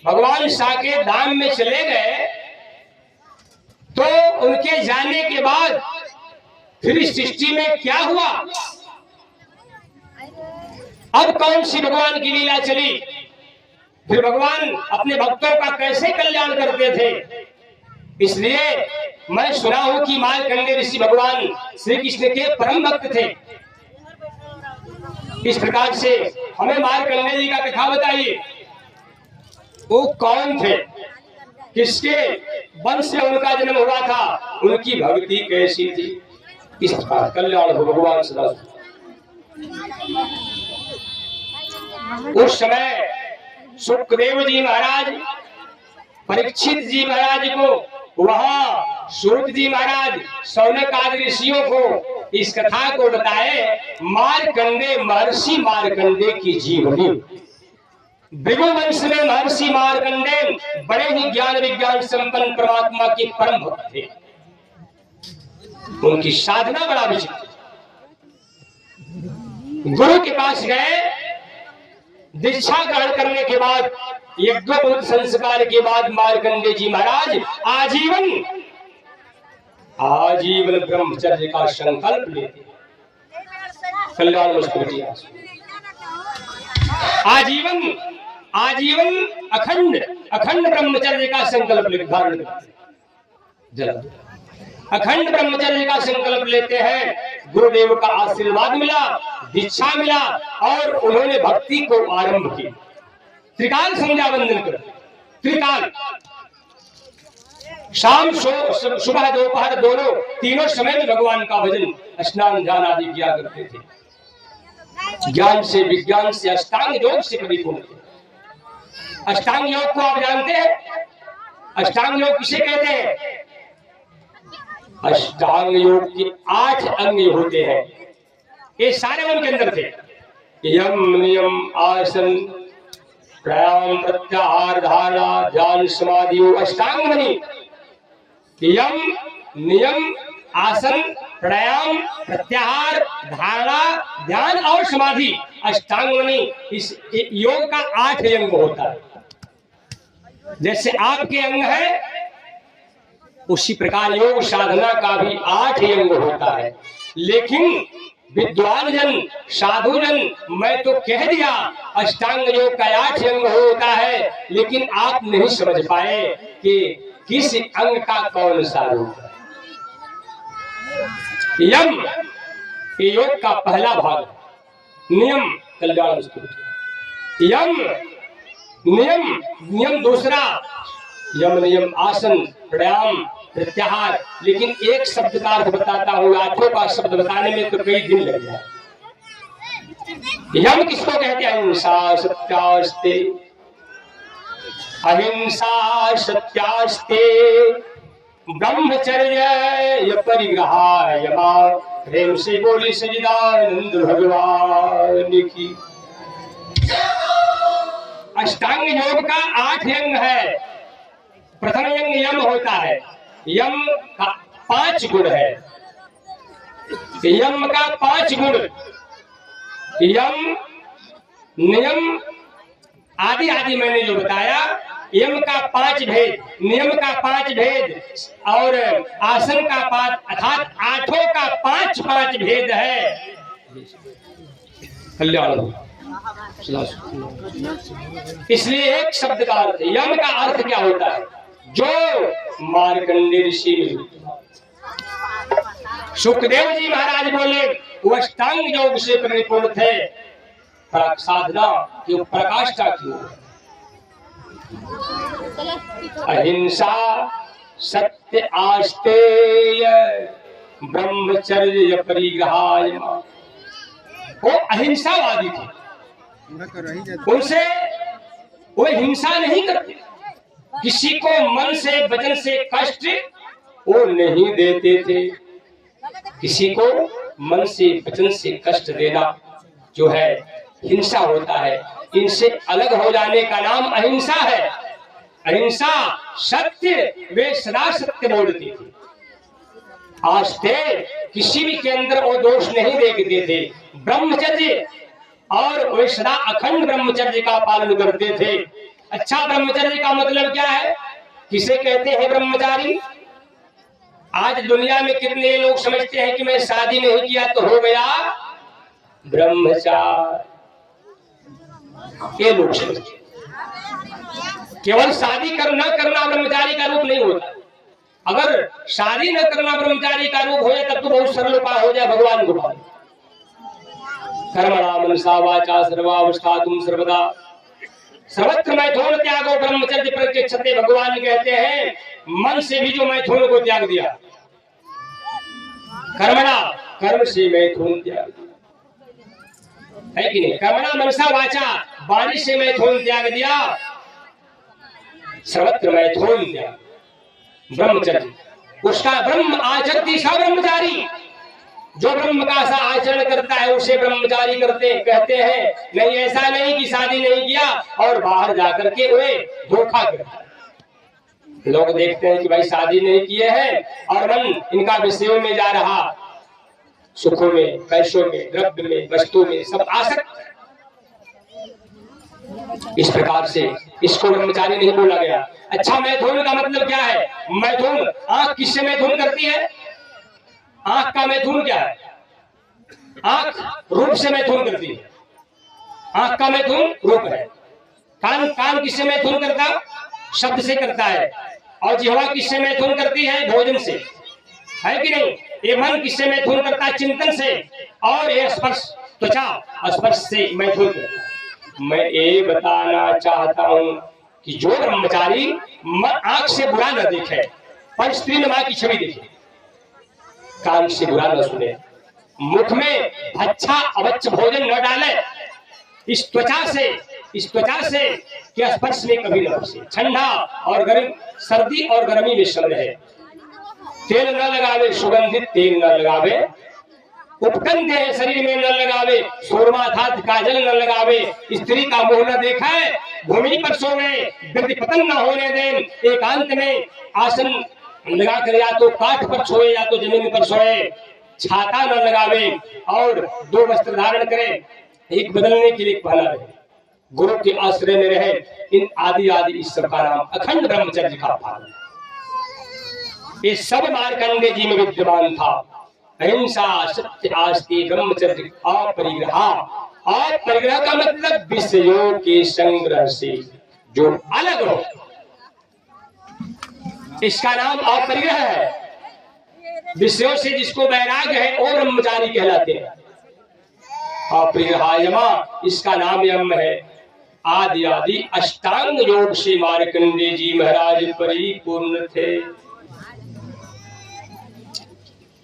भगवान साकेत धाम में चले गए तो उनके जाने के बाद फिर इस सृष्टि में क्या हुआ, अब कौन सी भगवान की लीला चली, फिर भगवान अपने भक्तों का कैसे कल्याण करते थे। इसलिए मैं सुना हूं कि मार्कंडेय ऋषि भगवान श्री कृष्ण के परम भक्त थे। इस प्रकार से हमें मार्कंडेय जी का कथा बताइए, वो कौन थे, किसके वंश से उनका जन्म हुआ था, उनकी भक्ति कैसी थी। इस प्रकार कल्याण हो भगवान सदा। उस समय सुखदेव जी महाराज परीक्षित जी महाराज को, वहां सूत जी महाराज शौनक आदि ऋषियों को इस कथा को बताए। मार्कंडेय, महर्षि मार्कंडेय की जीवनी, भृगुवंश में महर्षि मार्कंडेय बड़े ही ज्ञान विज्ञान संपन्न परमात्मा के परम भक्त थे। उनकी साधना बड़ा विचित्र। गुरु के पास गए, दीक्षा ग्रहण करने के बाद, यज्ञोपवीत संस्कार के बाद मार्कंडेय जी महाराज आजीवन ब्रह्मचर्य का संकल्प लेते। कल्याण मस्तु। आजीवन अखंड ब्रह्मचर्य का संकल्प धारण करते, अखंड ब्रह्मचर्य का संकल्प लेते हैं। गुरुदेव का आशीर्वाद मिला, दीक्षा मिला और उन्होंने भक्ति को आरंभ की। त्रिकाल संध्या वंदन कर, त्रिकाल शाम सुबह दोपहर दोनों तीनों समय में भगवान का भजन, स्नान ध्यान आदि किया करते थे। ज्ञान से, विज्ञान से, अष्टांग योग से परिपूर्ण थे। अष्टांग योग को आप जानते हैं, अष्टांग योग किसे कहते हैं। अष्टांग योग के 8 अंग होते हैं, ये सारे उनके अंदर थे। यम नियम आसन प्राणायाम प्रत्याहार धारणा ध्यान समाधि अष्टांग बनी। यम नियम आसन प्राणायाम प्रत्याहार धारणा ध्यान और समाधि अष्टांग बनी। इस योग का 8 अंग होता है। जैसे आपके अंग है उसी प्रकार योग साधना का भी 8 अंग होता है। लेकिन विद्वान जन, साधु जन, मैं तो कह दिया अष्टांग योग का 8 अंग होता है, लेकिन आप नहीं समझ पाए कि किस अंग का कौन सा रूप है। यम ये योग का पहला भाग, नियम कल्याण स्तुति। यम नियम, नियम दूसरा, यम नियम आसन प्राणायाम प्रत्याहार। लेकिन एक शब्द का अर्थ बताता हूँ, 8 का शब्द बताने में तो कई दिन लग जाए। यम किसको कहते हैं? अहिंसा सत्यास्ते, अहिंसा सत्यास्ते ब्रह्मचर्य परिग्रहाय प्रेम से बोली सच्चिदानंद भगवान की। अष्टांग योग का 8 अंग है। प्रथम अंग यम होता है। यम का 5 गुण है। यम का 5 गुण, यम नियम आदि आदि मैंने जो बताया। यम का 5 भेद, नियम का 5 भेद और आसन का 5, अर्थात 8 का 5 भेद है। कल्याण। इसलिए एक शब्द का अर्थ, यम का अर्थ क्या होता है? जो मार्कंडेय ऋषि में सुखदेव जी महाराज बोले वो अष्टांग योग से परिपूर्ण थे, साधना की प्रकाष्ठा की। अहिंसा सत्य आस्तेय ब्रह्मचर्य परिग्रहाय। वो अहिंसावादी थे, उनसे वो हिंसा नहीं करते, किसी को मन से वचन से कष्ट वो नहीं देते थे। किसी को मन से वचन से कष्ट देना जो है हिंसा होता है। इनसे अलग हो जाने का नाम अहिंसा है। अहिंसा सत्य, वे सदा सत्य बोलती थी। आस्ते किसी भी के अंदर वो दोष नहीं देखते थे। ब्रह्मचर्य, और वे सदा अखंड ब्रह्मचर्य का पालन करते थे। अच्छा, ब्रह्मचर्य का मतलब क्या है? किसे कहते हैं ब्रह्मचारी? आज दुनिया में कितने लोग समझते हैं कि मैं शादी नहीं किया तो हो गया ब्रह्मचारी। ये लोग समझते, केवल शादी न करना ब्रह्मचारी का रूप नहीं होता। अगर शादी न करना ब्रह्मचारी का रूप हो जाए तब तो बहुत सरल उपाय हो जाए भगवान को पाने। कर्मणा मनसा वाचा सर्वावस्थातुम सर्वदा सर्वत्र मैथुन त्यागो ब्रह्मचर्य प्रत्यक्षते। भगवान कहते हैं मन से भी जो मैथुन को त्याग दिया, कर्मणा कर्म से मैथुन त्याग दिया, है कि नहीं? कर्मणा मनसा वाचा वाणी से मैथुन त्याग दिया, सर्वत्र मैथुन त्याग ब्रह्मचर्य। उसका ब्रह्म आचरती सा ब्रह्मचारी, जो ब्रह्म का सा आचरण करता है उसे ब्रह्मचारी कहते हैं। नहीं, ऐसा नहीं कि शादी नहीं किया और बाहर जाकर के वे धोखा करता है। लोग देखते हैं कि भाई शादी नहीं किए हैं और मन इनका विषयों में जा रहा, सुखों में, पैसों में, द्रव्य में, वस्तु में, सब आसक्त। इस प्रकार से इसको ब्रह्मचारी नहीं बोला गया। अच्छा, मैथुन का मतलब क्या है? मैथुन, आंख किससे मैथुन करती है? आंख का मैथुन क्या है? आंख रूप से मैथुन करती है। आंख का मैथुन रूप है। कान किससे मैथुन करता? शब्द से करता है। और जिह्वा किससे मैथुन करती है? भोजन से, है कि नहीं? ये मन किससे मैथुन करता है? चिंतन से। और ये स्पर्श, त्वचा स्पर्श से मैथुन करता है। मैं ये बताना चाहता हूं कि जो ब्रह्मचारी आंख से बुरा न देखे, पर स्त्री मां की छवि देखे, कान से बुरा न सुने, मुख में अच्छा अवच्य भोजन न डाले, इस त्वचा से के स्पर्श में कभी न फंसे, ठंडा और गर्म, सर्दी और गर्मी में शब्द है, तेल न लगावे, सुगंधित तेल न लगावे, उपकंठ शरीर में न लगावे, सूरमा था काजल न लगावे, स्त्री का मुंह न देखाए, भूमि पर सोवे, वृद्धि पतन न होने दें, एकांत में आसन लगाकर या तो काठ पर सोए या तो जमीन पर सोए, छाता न लगावे और 2 वस्त्र धारण करे, एक बदलने के लिए पहना रहे, गुरु के आश्रय में रहे। इन आदि इस सब का नाम अखंड ब्रह्मचर्य का पालन। ये सब मार्कंडेय जी में विद्यमान था। अहिंसा सत्य आस्ति ब्रह्मचर्य अपरिग्रह। अपरिग्रह का मतलब विषयों के संग्रह से जो अलग हो, इसका नाम अपरिग्रह है। विषयों से जिसको वैराग्य है वो ब्रह्मचारी कहलाते हैं। अपरिग्रहायमा इसका नाम यम है। आदि आदि अष्टांग योग से मार्कंडेय जी महाराज परिपूर्ण थे।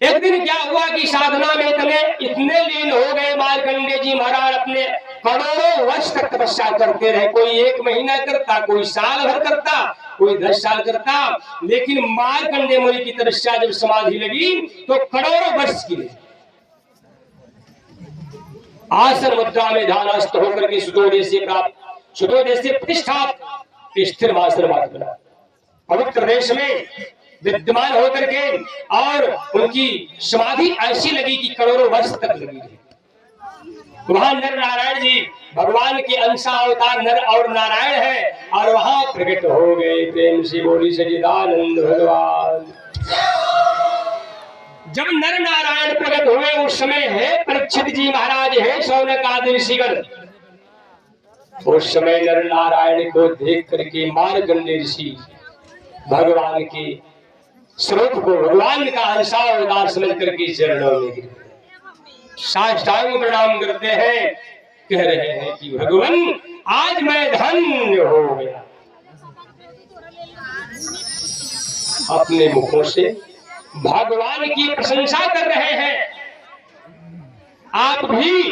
एक दिन क्या हुआ कि साधना में इतने लीन हो गए मार्कंडेय जी महाराज, अपने करोड़ों वर्ष तक तपस्या करते रहे। कोई 1 महीना करता, कोई साल भर करता, कोई 10 साल करता, लेकिन मार्कंडेय मुनि की तपस्या जब समाधि लगी तो करोड़ों वर्ष की लगी। आसन मुद्रा में ध्यानस्थ होकर के सुतोदेश से प्रतिष्ठा स्थिर आसन बना पवित्र देश में विद्यमान होकर के, और उनकी समाधि ऐसी लगी कि करोड़ों वर्ष तक लगी। वहां नर नारायण जी भगवान के अंश अवतार नर और नारायण है, और वहां प्रकट हो गए। प्रेम से बोली सच्चिदानंद भगवान। जब नर नारायण प्रकट हुए उस समय है परीक्षित जी महाराज, है शौनक आदि ऋषिगण, उस समय नर नारायण को देख करके मार्कंडेय ऋषि भगवान के स्वरूप को, भगवान का अंशावतार समझ करके चरणों में साष्टांग प्रणाम करते हैं। कह रहे हैं कि भगवान आज मैं धन्य हो गया। अपने मुखों से भगवान की प्रशंसा कर रहे हैं। आप भी,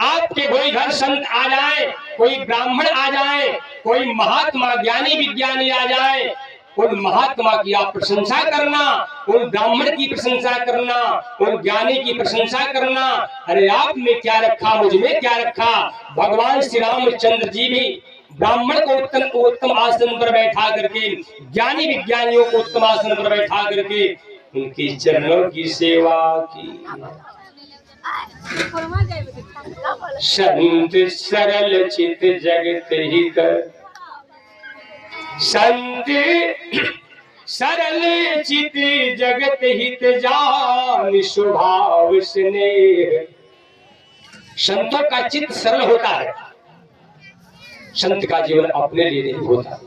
आपके कोई घर संत आ जाए, कोई ब्राह्मण आ जाए, कोई महात्मा ज्ञानी विज्ञानी आ जाए, उन महात्मा की आप प्रशंसा करना, उन ब्राह्मण की प्रशंसा करना, उन ज्ञानी की प्रशंसा करना। अरे आप में क्या रखा, मुझ में क्या रखा। भगवान श्री रामचंद्र जी भी ब्राह्मण को उत्तम आसन पर बैठा करके, ज्ञानी विज्ञानियों को उत्तम आसन पर बैठा करके उनके चरणों की सेवा की। संत सरल चित जगत हित, संत सरल चित जगत हित जान स्वभाव स्नेह। संतों का चित्त सरल होता है। संत का जीवन अपने लिए नहीं होता।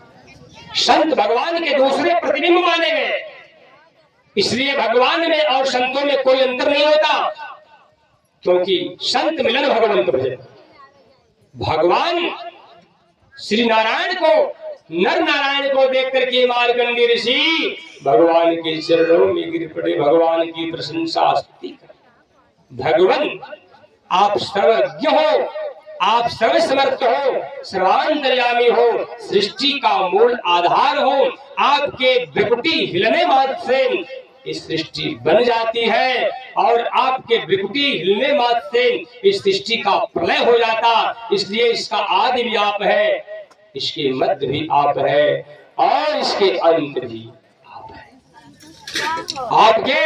संत भगवान के दूसरे प्रतिबिंब माने गए, इसलिए भगवान में और संतों में कोई अंतर नहीं होता, क्योंकि संत मिलन भगवंत भजन। भगवान श्री नारायण को, नर नारायण को देख करके मार्कंडेय ऋषि भगवान के चरणों में गिर पड़े, भगवान की प्रशंसा स्तुति कर। भगवान आप सर्वज्ञ हो, आप सर्वसमर्थ हो, सर्वांतर्यामी हो, सृष्टि का मूल आधार हो। आपके भ्रुकुटी हिलने मात्र से इस सृष्टि बन जाती है, और आपके भ्रुकुटी हिलने मात्र से इस सृष्टि का प्रलय हो जाता। इसलिए इसका आदि भी आप है, इसके मध्य भी आप है, और इसके अंत भी आप है। आपके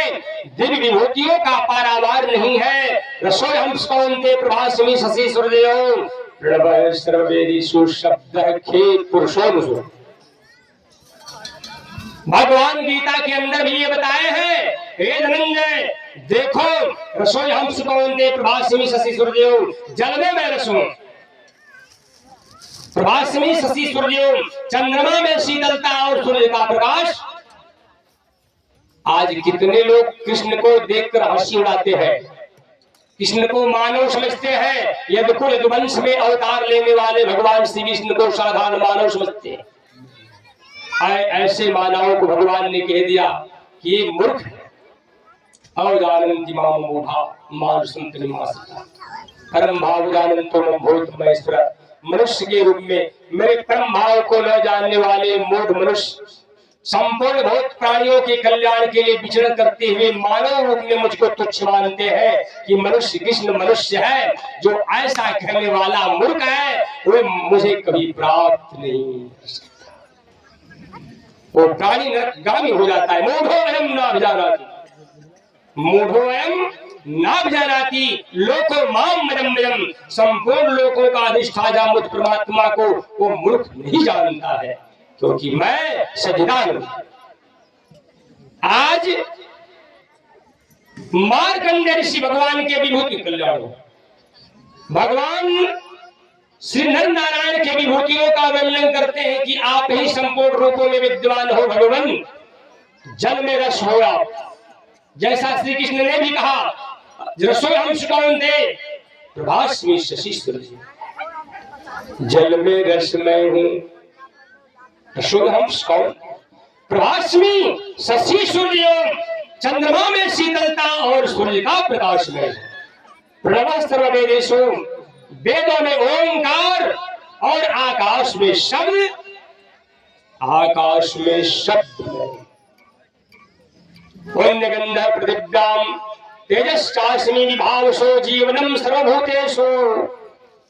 दिव्य विभूतियों का पारावार नहीं है। रसोई हम स्कौन्ते प्रभास्मि शशि सूर्यदेव प्रणव सर्ववेदी सुशब्द खेत पुरुषों। भगवान गीता के अंदर भी ये बताए हैं, हे धनंजय देखो, रसोई हम स्कौन्ते प्रभास्मि शशि सूर्यदेव, जल में मैं रसों, प्रभास्मि शशि सूर्यदेव, चंद्रमा में शीतलता और सूर्य का प्रकाश। आज कितने लोग कृष्ण को देखकर हंसी उड़ाते हैं, कृष्ण को मानव समझते हैं। यदुकुल यदुवंश में अवतार लेने वाले भगवान श्री विष्णु को साधारण मानव समझते हैं। ऐसे मानवों को भगवान ने कह दिया कि ये मूर्ख है। अवजानन्ति माम मूढ़ा मान संत निवासिता परम भाव जानन्तो मम भूत महेश्वर। मनुष्य के रूप में मेरे परम भाव को न जानने वाले मूढ़ मनुष्य संपूर्ण भूत प्राणियों के कल्याण के लिए विचरण करते हुए मानव रूप में मुझको तुच्छ मानते हैं कि मनुष्य कृष्ण मनुष्य है। जो ऐसा कहने वाला मूर्ख है वो मुझे कभी प्राप्त नहीं कर सकता। वो प्राणी नरकगामी हो जाता है। मूढ़ो अयम नाभिजानाति, मूढ़ो अयम नाभिजानाति लोको माम मदम्यम। संपूर्ण लोकों का अधिष्ठाता मुझ परमात्मा को वो मूर्ख नहीं जानता है, क्योंकि मैं सच्चिदानंद। आज मार्कंडेय ऋषि भगवान के विभूति कल्याण हो। भगवान श्री नर नारायण के विभूतियों का वर्णन करते हैं कि आप ही संपूर्ण रूपों में विद्यमान हो भगवान, जल में रस हो आप, जैसा श्री कृष्ण ने भी कहा रसो हम कौन थे प्रभास में शशि सूर्य, जल में रस मैं हूं रसो हम कौन, प्रभास में शशि सूर्य, चंद्रमा में शीतलता और सूर्य का प्रकाश में, प्रणव सर्ववेदेशो वेदों में ओंकार और आकाश में शब्द, आकाश में शब्द में पुण्यगंध प्रतिज्ञाम तेजश्चास्मि विभावसो जीवनम सर्वभूतेषु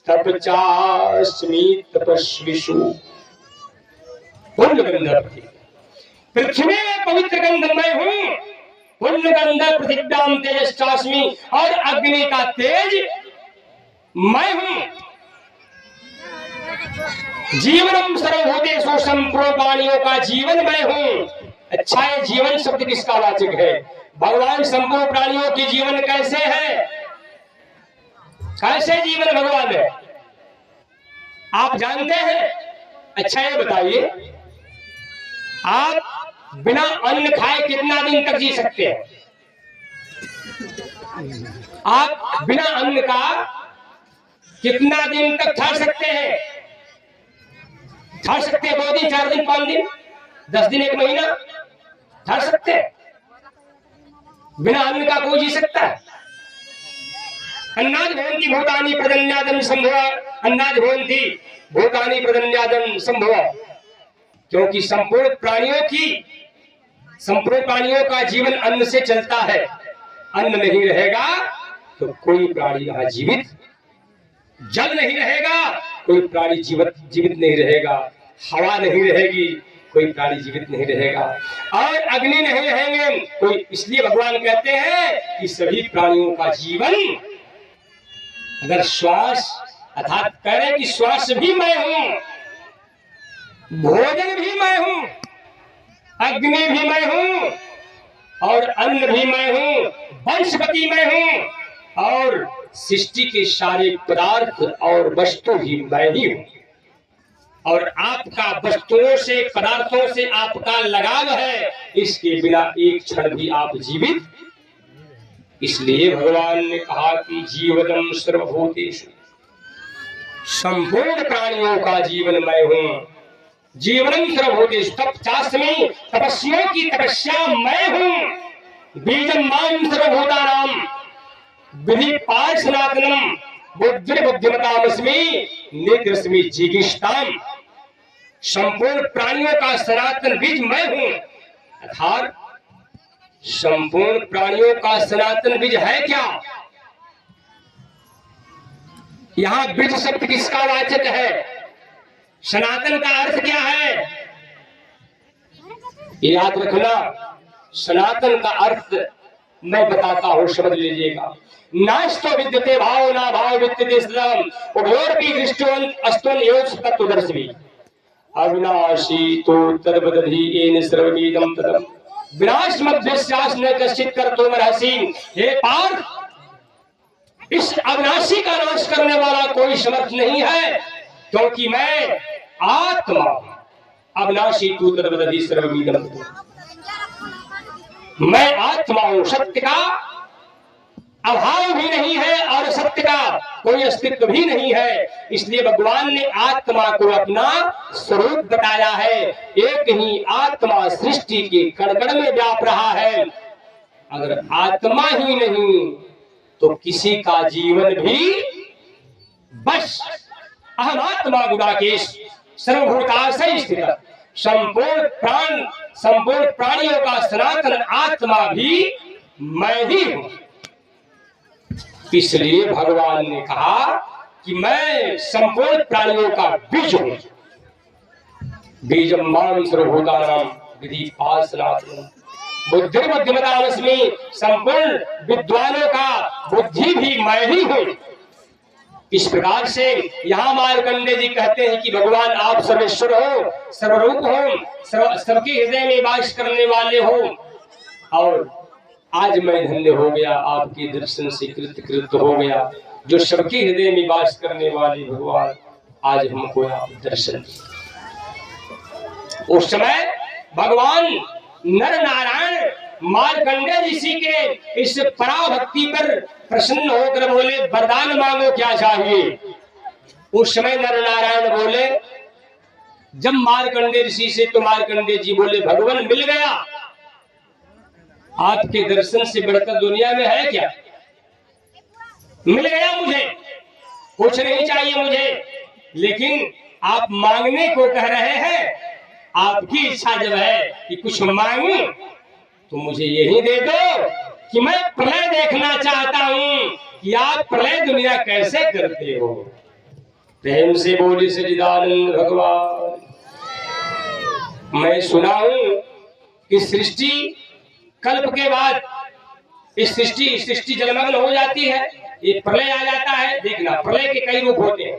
तपचास्मि तपस्विषु। पुण्यगंध प्रतिज्ञा, पृथ्वी में पवित्र गंध मैं हूं, पुण्यगंध प्रतिज्ञाम तेजश्चास्मि, और अग्नि का तेज मैं हूं, जीवनम सर्वभूतेषु, संपूर्ण प्राणियों का जीवन मैं हूं। अच्छा, ये जीवन शब्द किसका वाचक है? भगवान संपूर्ण प्राणियों की जीवन कैसे है? कैसे जीवन भगवान है आप जानते हैं? अच्छा ये बताइए, आप बिना अन्न खाए कितना दिन तक जी सकते हैं? आप बिना अन्न का कितना दिन तक ठहर सकते हैं? ठहर सकते हैं 2 दिन, 4 दिन, 5 दिन, 10 दिन, 1 महीना ठहर सकते हैं? बिना अन्न का कोई जी सकता है? अन्नाद भवन्ति भूतानि प्रजन्यादम संभव, अन्नाद भवन्ति भूतानि प्रजन्यादम संभव, क्योंकि संपूर्ण प्राणियों का जीवन अन्न से चलता है। अन्न नहीं रहेगा तो कोई प्राणी यहाँ जीवित, जल नहीं रहेगा कोई प्राणी जीवित नहीं रहेगा, हवा नहीं रहेगी कोई प्राणी जीवित नहीं रहेगा, और अग्नि नहीं रहेंगे कोई। इसलिए भगवान कहते हैं कि सभी प्राणियों का जीवन, अगर श्वास अर्थात करें कि श्वास भी मैं हूं, भोजन भी मैं हूं, अग्नि भी मैं हूं, और अन्न भी मैं हूं, वनस्पति मैं हूं, और सृष्टि के सारे पदार्थ और वस्तु भी मैं ही हूं। और आपका वस्तुओं से, पदार्थों से आपका लगाव है, इसके बिना एक क्षण भी आप जीवित। इसलिए भगवान ने कहा कि जीवनम सर्वभूतेषु, संपूर्ण प्राणियों का जीवन मैं हूं, जीवनम सर्वभूतेषु तपस्यास्मि, तपस्वियों की तपस्या मैं हूं, बीजम माम सर्वभूतानाम विधि पार सनातनम बुद्धिमतामस्मि नित्यस्मि जिगीषताम। संपूर्ण प्राणियों का सनातन बीज मैं हूं, अर्थात संपूर्ण प्राणियों का सनातन बीज है क्या? यहां बीज शब्द किसका वाचक है? सनातन का अर्थ क्या है? याद रखना, सनातन का अर्थ मैं बताता हूं, समझ लीजिएगा। नास्तो विद्यते भाव ना भाव विद्यते सदम, उभयोरपि दृष्टोन अस्तोन योग तत्वदर्शी, अविनाशी तो तद्वदधि येन सर्वमिदं तदम्, विनाश मध्यस्यास न कश्चित् कर्तुमर्हसि। हे पार्थ, इस अविनाशी का नाश करने वाला कोई समर्थ नहीं है, क्योंकि मैं आत्मा, अविनाशी तू तद्वदधि सर्वमिदं तदम्, मैं आत्मा हूं, सत्य का अभाव भी नहीं है और सत्य का कोई अस्तित्व भी नहीं है। इसलिए भगवान ने आत्मा को अपना स्वरूप बताया है। एक ही आत्मा सृष्टि के कण-कण में व्याप रहा है। अगर आत्मा ही नहीं तो किसी का जीवन भी बस अहम आत्मा गुणाकेश सर्वभूताशय स्थित, संपूर्ण प्राणियों का सनातन आत्मा भी मैं ही हूं। इसलिए भगवान ने कहा कि मैं संपूर्ण प्राणियों का बीज हूं, बीजम माम सर्वभूतानाम विधि पार सनातनम बुद्धिर्मध्यमतामस्मि, संपूर्ण विद्वानों का बुद्धि भी मैं ही हूं। इस प्रकार से यहाँ मार्कंडेय जी कहते हैं कि भगवान आप सर्वेश्वर हो, सर्वरूप हो, सबके हृदय में वास करने वाले हो, और आज मैं धन्य हो गया, आपके दर्शन से कृत हो गया। जो सबके हृदय में वास करने वाले भगवान, आज हमको आप दर्शन दिए। उस समय भगवान नर नारायण मार्कंडेय ऋषि के इस पराभक्ति पर प्रसन्न होकर बोले, वरदान मांगो, क्या चाहिए। उस समय नर नारायण बोले, जब मार्कंडेय ऋषि से तो मार्कंडेय जी बोले, भगवान मिल गया, आपके दर्शन से बढ़कर दुनिया में है क्या। मिल गया, मुझे कुछ नहीं चाहिए मुझे, लेकिन आप मांगने को कह रहे हैं, आपकी इच्छा जब है कि कुछ मांगू तो मुझे यही दे दो कि मैं प्रलय देखना चाहता हूं कि आप प्रलय दुनिया कैसे करते हो। प्रेम से बोली सच्चिदानंद भगवान, मैं सुना हूं कि सृष्टि कल्प के बाद इस सृष्टि जलमग्न हो जाती है, एक प्रलय आ जाता है। देखना, प्रलय के कई रूप होते हैं।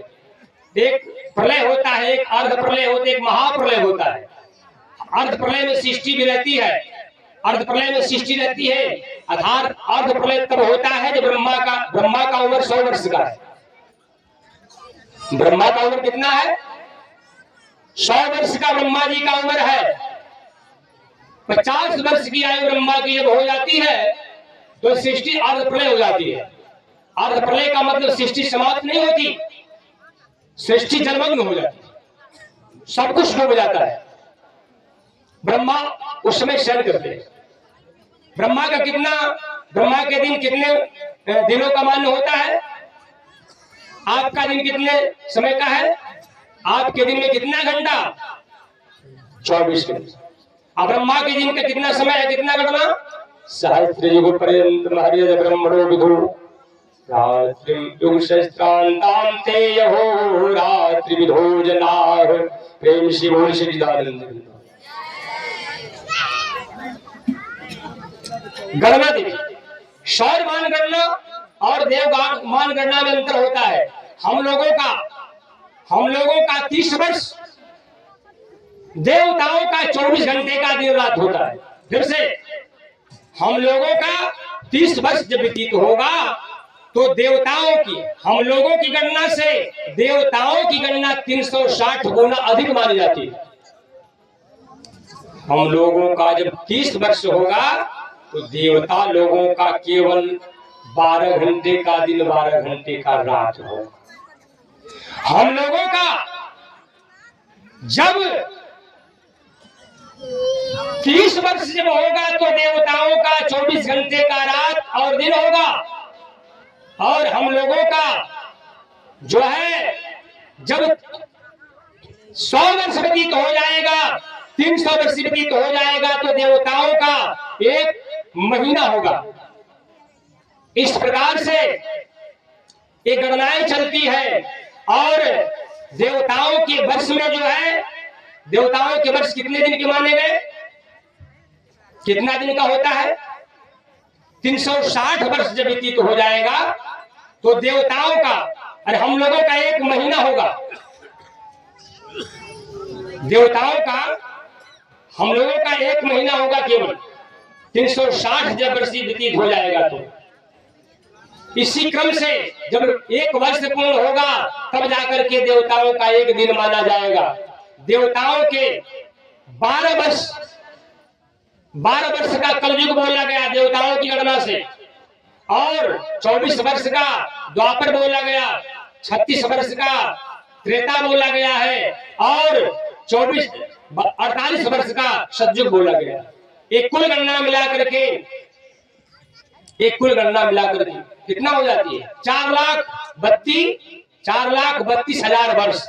एक प्रलय होता है, एक अर्ध प्रलय होता है, एक महाप्रलय होता है। अर्ध प्रलय में सृष्टि भी रहती है, अर्ध प्रलय में सृष्टि रहती है। अर्थात अर्ध प्रलय तब होता है जब ब्रह्मा का उम्र 100 वर्ष का है। ब्रह्मा का उम्र कितना है? 100 वर्ष का ब्रह्मा जी का उम्र है। 50 वर्ष की आयु ब्रह्मा की जब हो जाती है तो सृष्टि अर्ध प्रलय हो जाती है। अर्ध प्रलय का मतलब सृष्टि समाप्त नहीं होती, सृष्टि जलमग्न हो जाती है, सब कुछ डूब जाता है। ब्रह्मा उस समय शयन करते हैं। ब्रह्मा के दिन कितने दिनों का मान्य होता है? आपका दिन कितने समय का है? आपके दिन में कितना घंटा? 24 घंटे। अब ब्रह्मा के दिन का कितना समय है, कितना घंटा? सहस्र युग पर्यंत महर्षि ब्रह्मणो विदु रात्रिम युग सहस्त्रांतां ते यहो रात्रि विधो जनाः। प्रेम से बोल सच्चिदानंद। गणना देखिए, सौर मान गणना और देव मान गणना में अंतर होता है। हम लोगों का 30 वर्ष, देवताओं का 24 घंटे का दिन रात होता है। फिर से हम लोगों का 30 वर्ष जब व्यतीत होगा तो देवताओं की, हम लोगों की गणना से देवताओं की गणना 360 गुना अधिक मानी जाती है। हम लोगों का जब 30 वर्ष होगा तो देवता लोगों का केवल 12 घंटे का दिन, 12 घंटे का रात होगा। हम लोगों का जब 30 वर्ष जब होगा तो देवताओं का 24 घंटे का रात और दिन होगा। और हम लोगों का जो है जब 100 वर्ष व्यतीत हो जाएगा, 300 वर्ष व्यतीत हो जाएगा तो देवताओं का 1 महीना होगा। इस प्रकार से ये गणनाएं चलती है। और देवताओं के वर्ष में जो है, देवताओं के वर्ष कितने दिन के माने गए? कितना दिन का होता है? 360 वर्ष जब व्यतीत हो जाएगा तो देवताओं का, अरे हम लोगों का 1 महीना होगा। देवताओं का, हम लोगों का 1 महीना होगा केवल। 360 जब वर्ष व्यतीत हो जाएगा तो इसी क्रम से जब 1 वर्ष पूर्ण होगा तब जाकर के देवताओं का 1 दिन माना जाएगा। देवताओं के 12 वर्ष का कलयुग बोला गया देवताओं की गणना से, और 24 वर्ष का द्वापर बोला गया, 36 वर्ष का त्रेता बोला गया है, और 48 वर्ष का सतयुग बोला गया। एक कुल गणना मिलाकर के कितना हो जाती है? 4,32,000 वर्ष।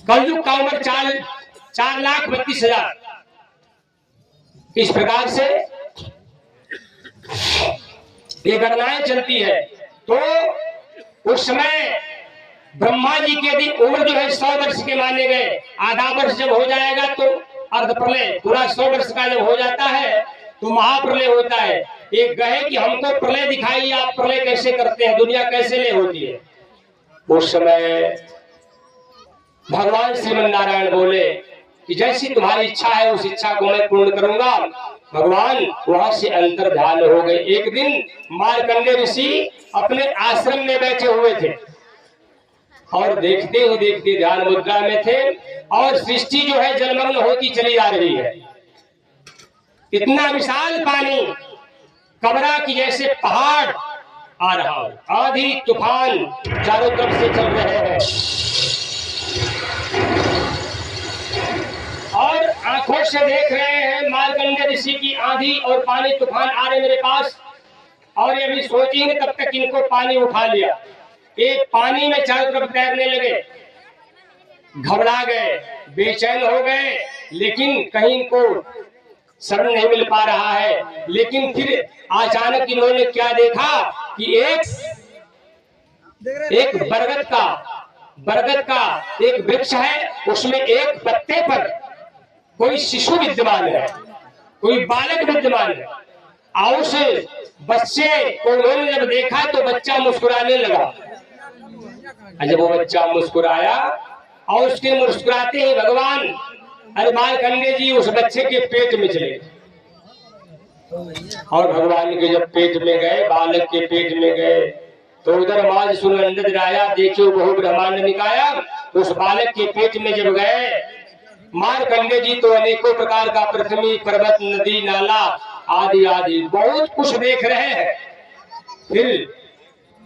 कलयुग का उम्र 4,32,000। इस प्रकार से ये गणनाएं चलती है। तो उस समय ब्रह्मा जी के दिन उम्र जो है 100 वर्ष के माने गए। आधा वर्ष जब हो जाएगा तो अर्ध प्रलय, पूरा 100 वर्ष का जब हो जाता है तो महाप्रलय होता है। एक कहे कि हमको प्रलय दिखाइए, आप प्रलय कैसे करते हैं, दुनिया कैसे लय होती है। उस समय भगवान श्रीमन नारायण बोले कि जैसी तुम्हारी इच्छा है उस इच्छा को मैं पूर्ण करूंगा। भगवान वहां से अंतर ध्यान हो गए। एक दिन मार्कंडेय ऋषि अपने आश्रम में बैठे हुए थे और देखते ही देखते ध्यान मुद्रा में थे और सृष्टि जो है जलमग्न होती चली जा रही है। इतना विशाल पानी कबरा की जैसे पहाड़ आ रहा हो, आंधी तूफान चारों तरफ से चल रहे हैं और आंखों से देख रहे हैं मार्कंडेय ऋषि की आंधी और पानी तूफान आ रहे मेरे पास, और ये भी सोचेंगे तब तक इनको पानी उठा लिया। एक पानी में चारों तरफ तैरने लगे, घबरा गए, बेचैन हो गए, लेकिन कहीं इनको शरण नहीं मिल पा रहा है। लेकिन फिर अचानक इन्होंने क्या देखा कि एक बरगद का एक वृक्ष है, उसमें एक पत्ते पर कोई शिशु विद्यमान है, कोई बालक विद्यमान है। और उस बच्चे को उन्होंने जब देखा तो बच्चा मुस्कुराने लगा। जब वो बच्चा मुस्कुराया और उसके मुस्कुराते ही भगवान अरे मार्कंडेय जी उस बच्चे के पेट में चले और भगवान के जब पेट में गए, बालक के पेट में गए, तो उधर माज सुनंदन राया देखियो बहु ब्रह्मांड निकाया। उस बालक के पेट में जब गए मार्कंडेय जी तो अनेकों प्रकार का पृथ्वी पर्वत नदी नाला आदि आदि बहुत कुछ देख रहे हैं। फिर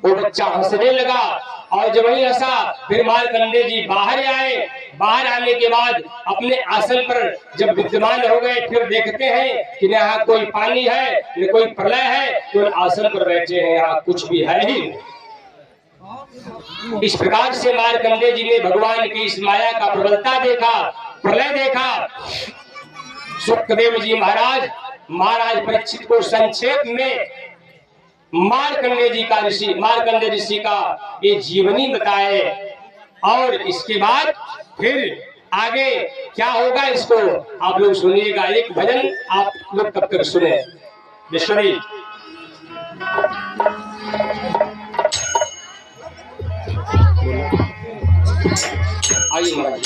वो बच्चा हंसने लगा और जब वही हंसा फिर मार्कंडेय जी बाहर आए। बाहर आने के बाद अपने आसन पर जब विद्यमान हो गए, फिर देखते हैं कि न यहाँ कोई पानी है न कोई प्रलय है, तो आसन पर बैठे हैं, यहाँ कुछ भी है ही। इस प्रकार से मार्कंडेय जी ने भगवान की इस माया का प्रबलता देखा, प्रलय देखा। सुखदेव जी महाराज परीक्षित को संक्षेप में मार्कंडेय ऋषि का ये जीवनी बताए और इसके बाद फिर आगे क्या होगा इसको आप लोग सुनिएगा। एक भजन आप लोग तब तक सुने। विश्वरी आइए महाराज।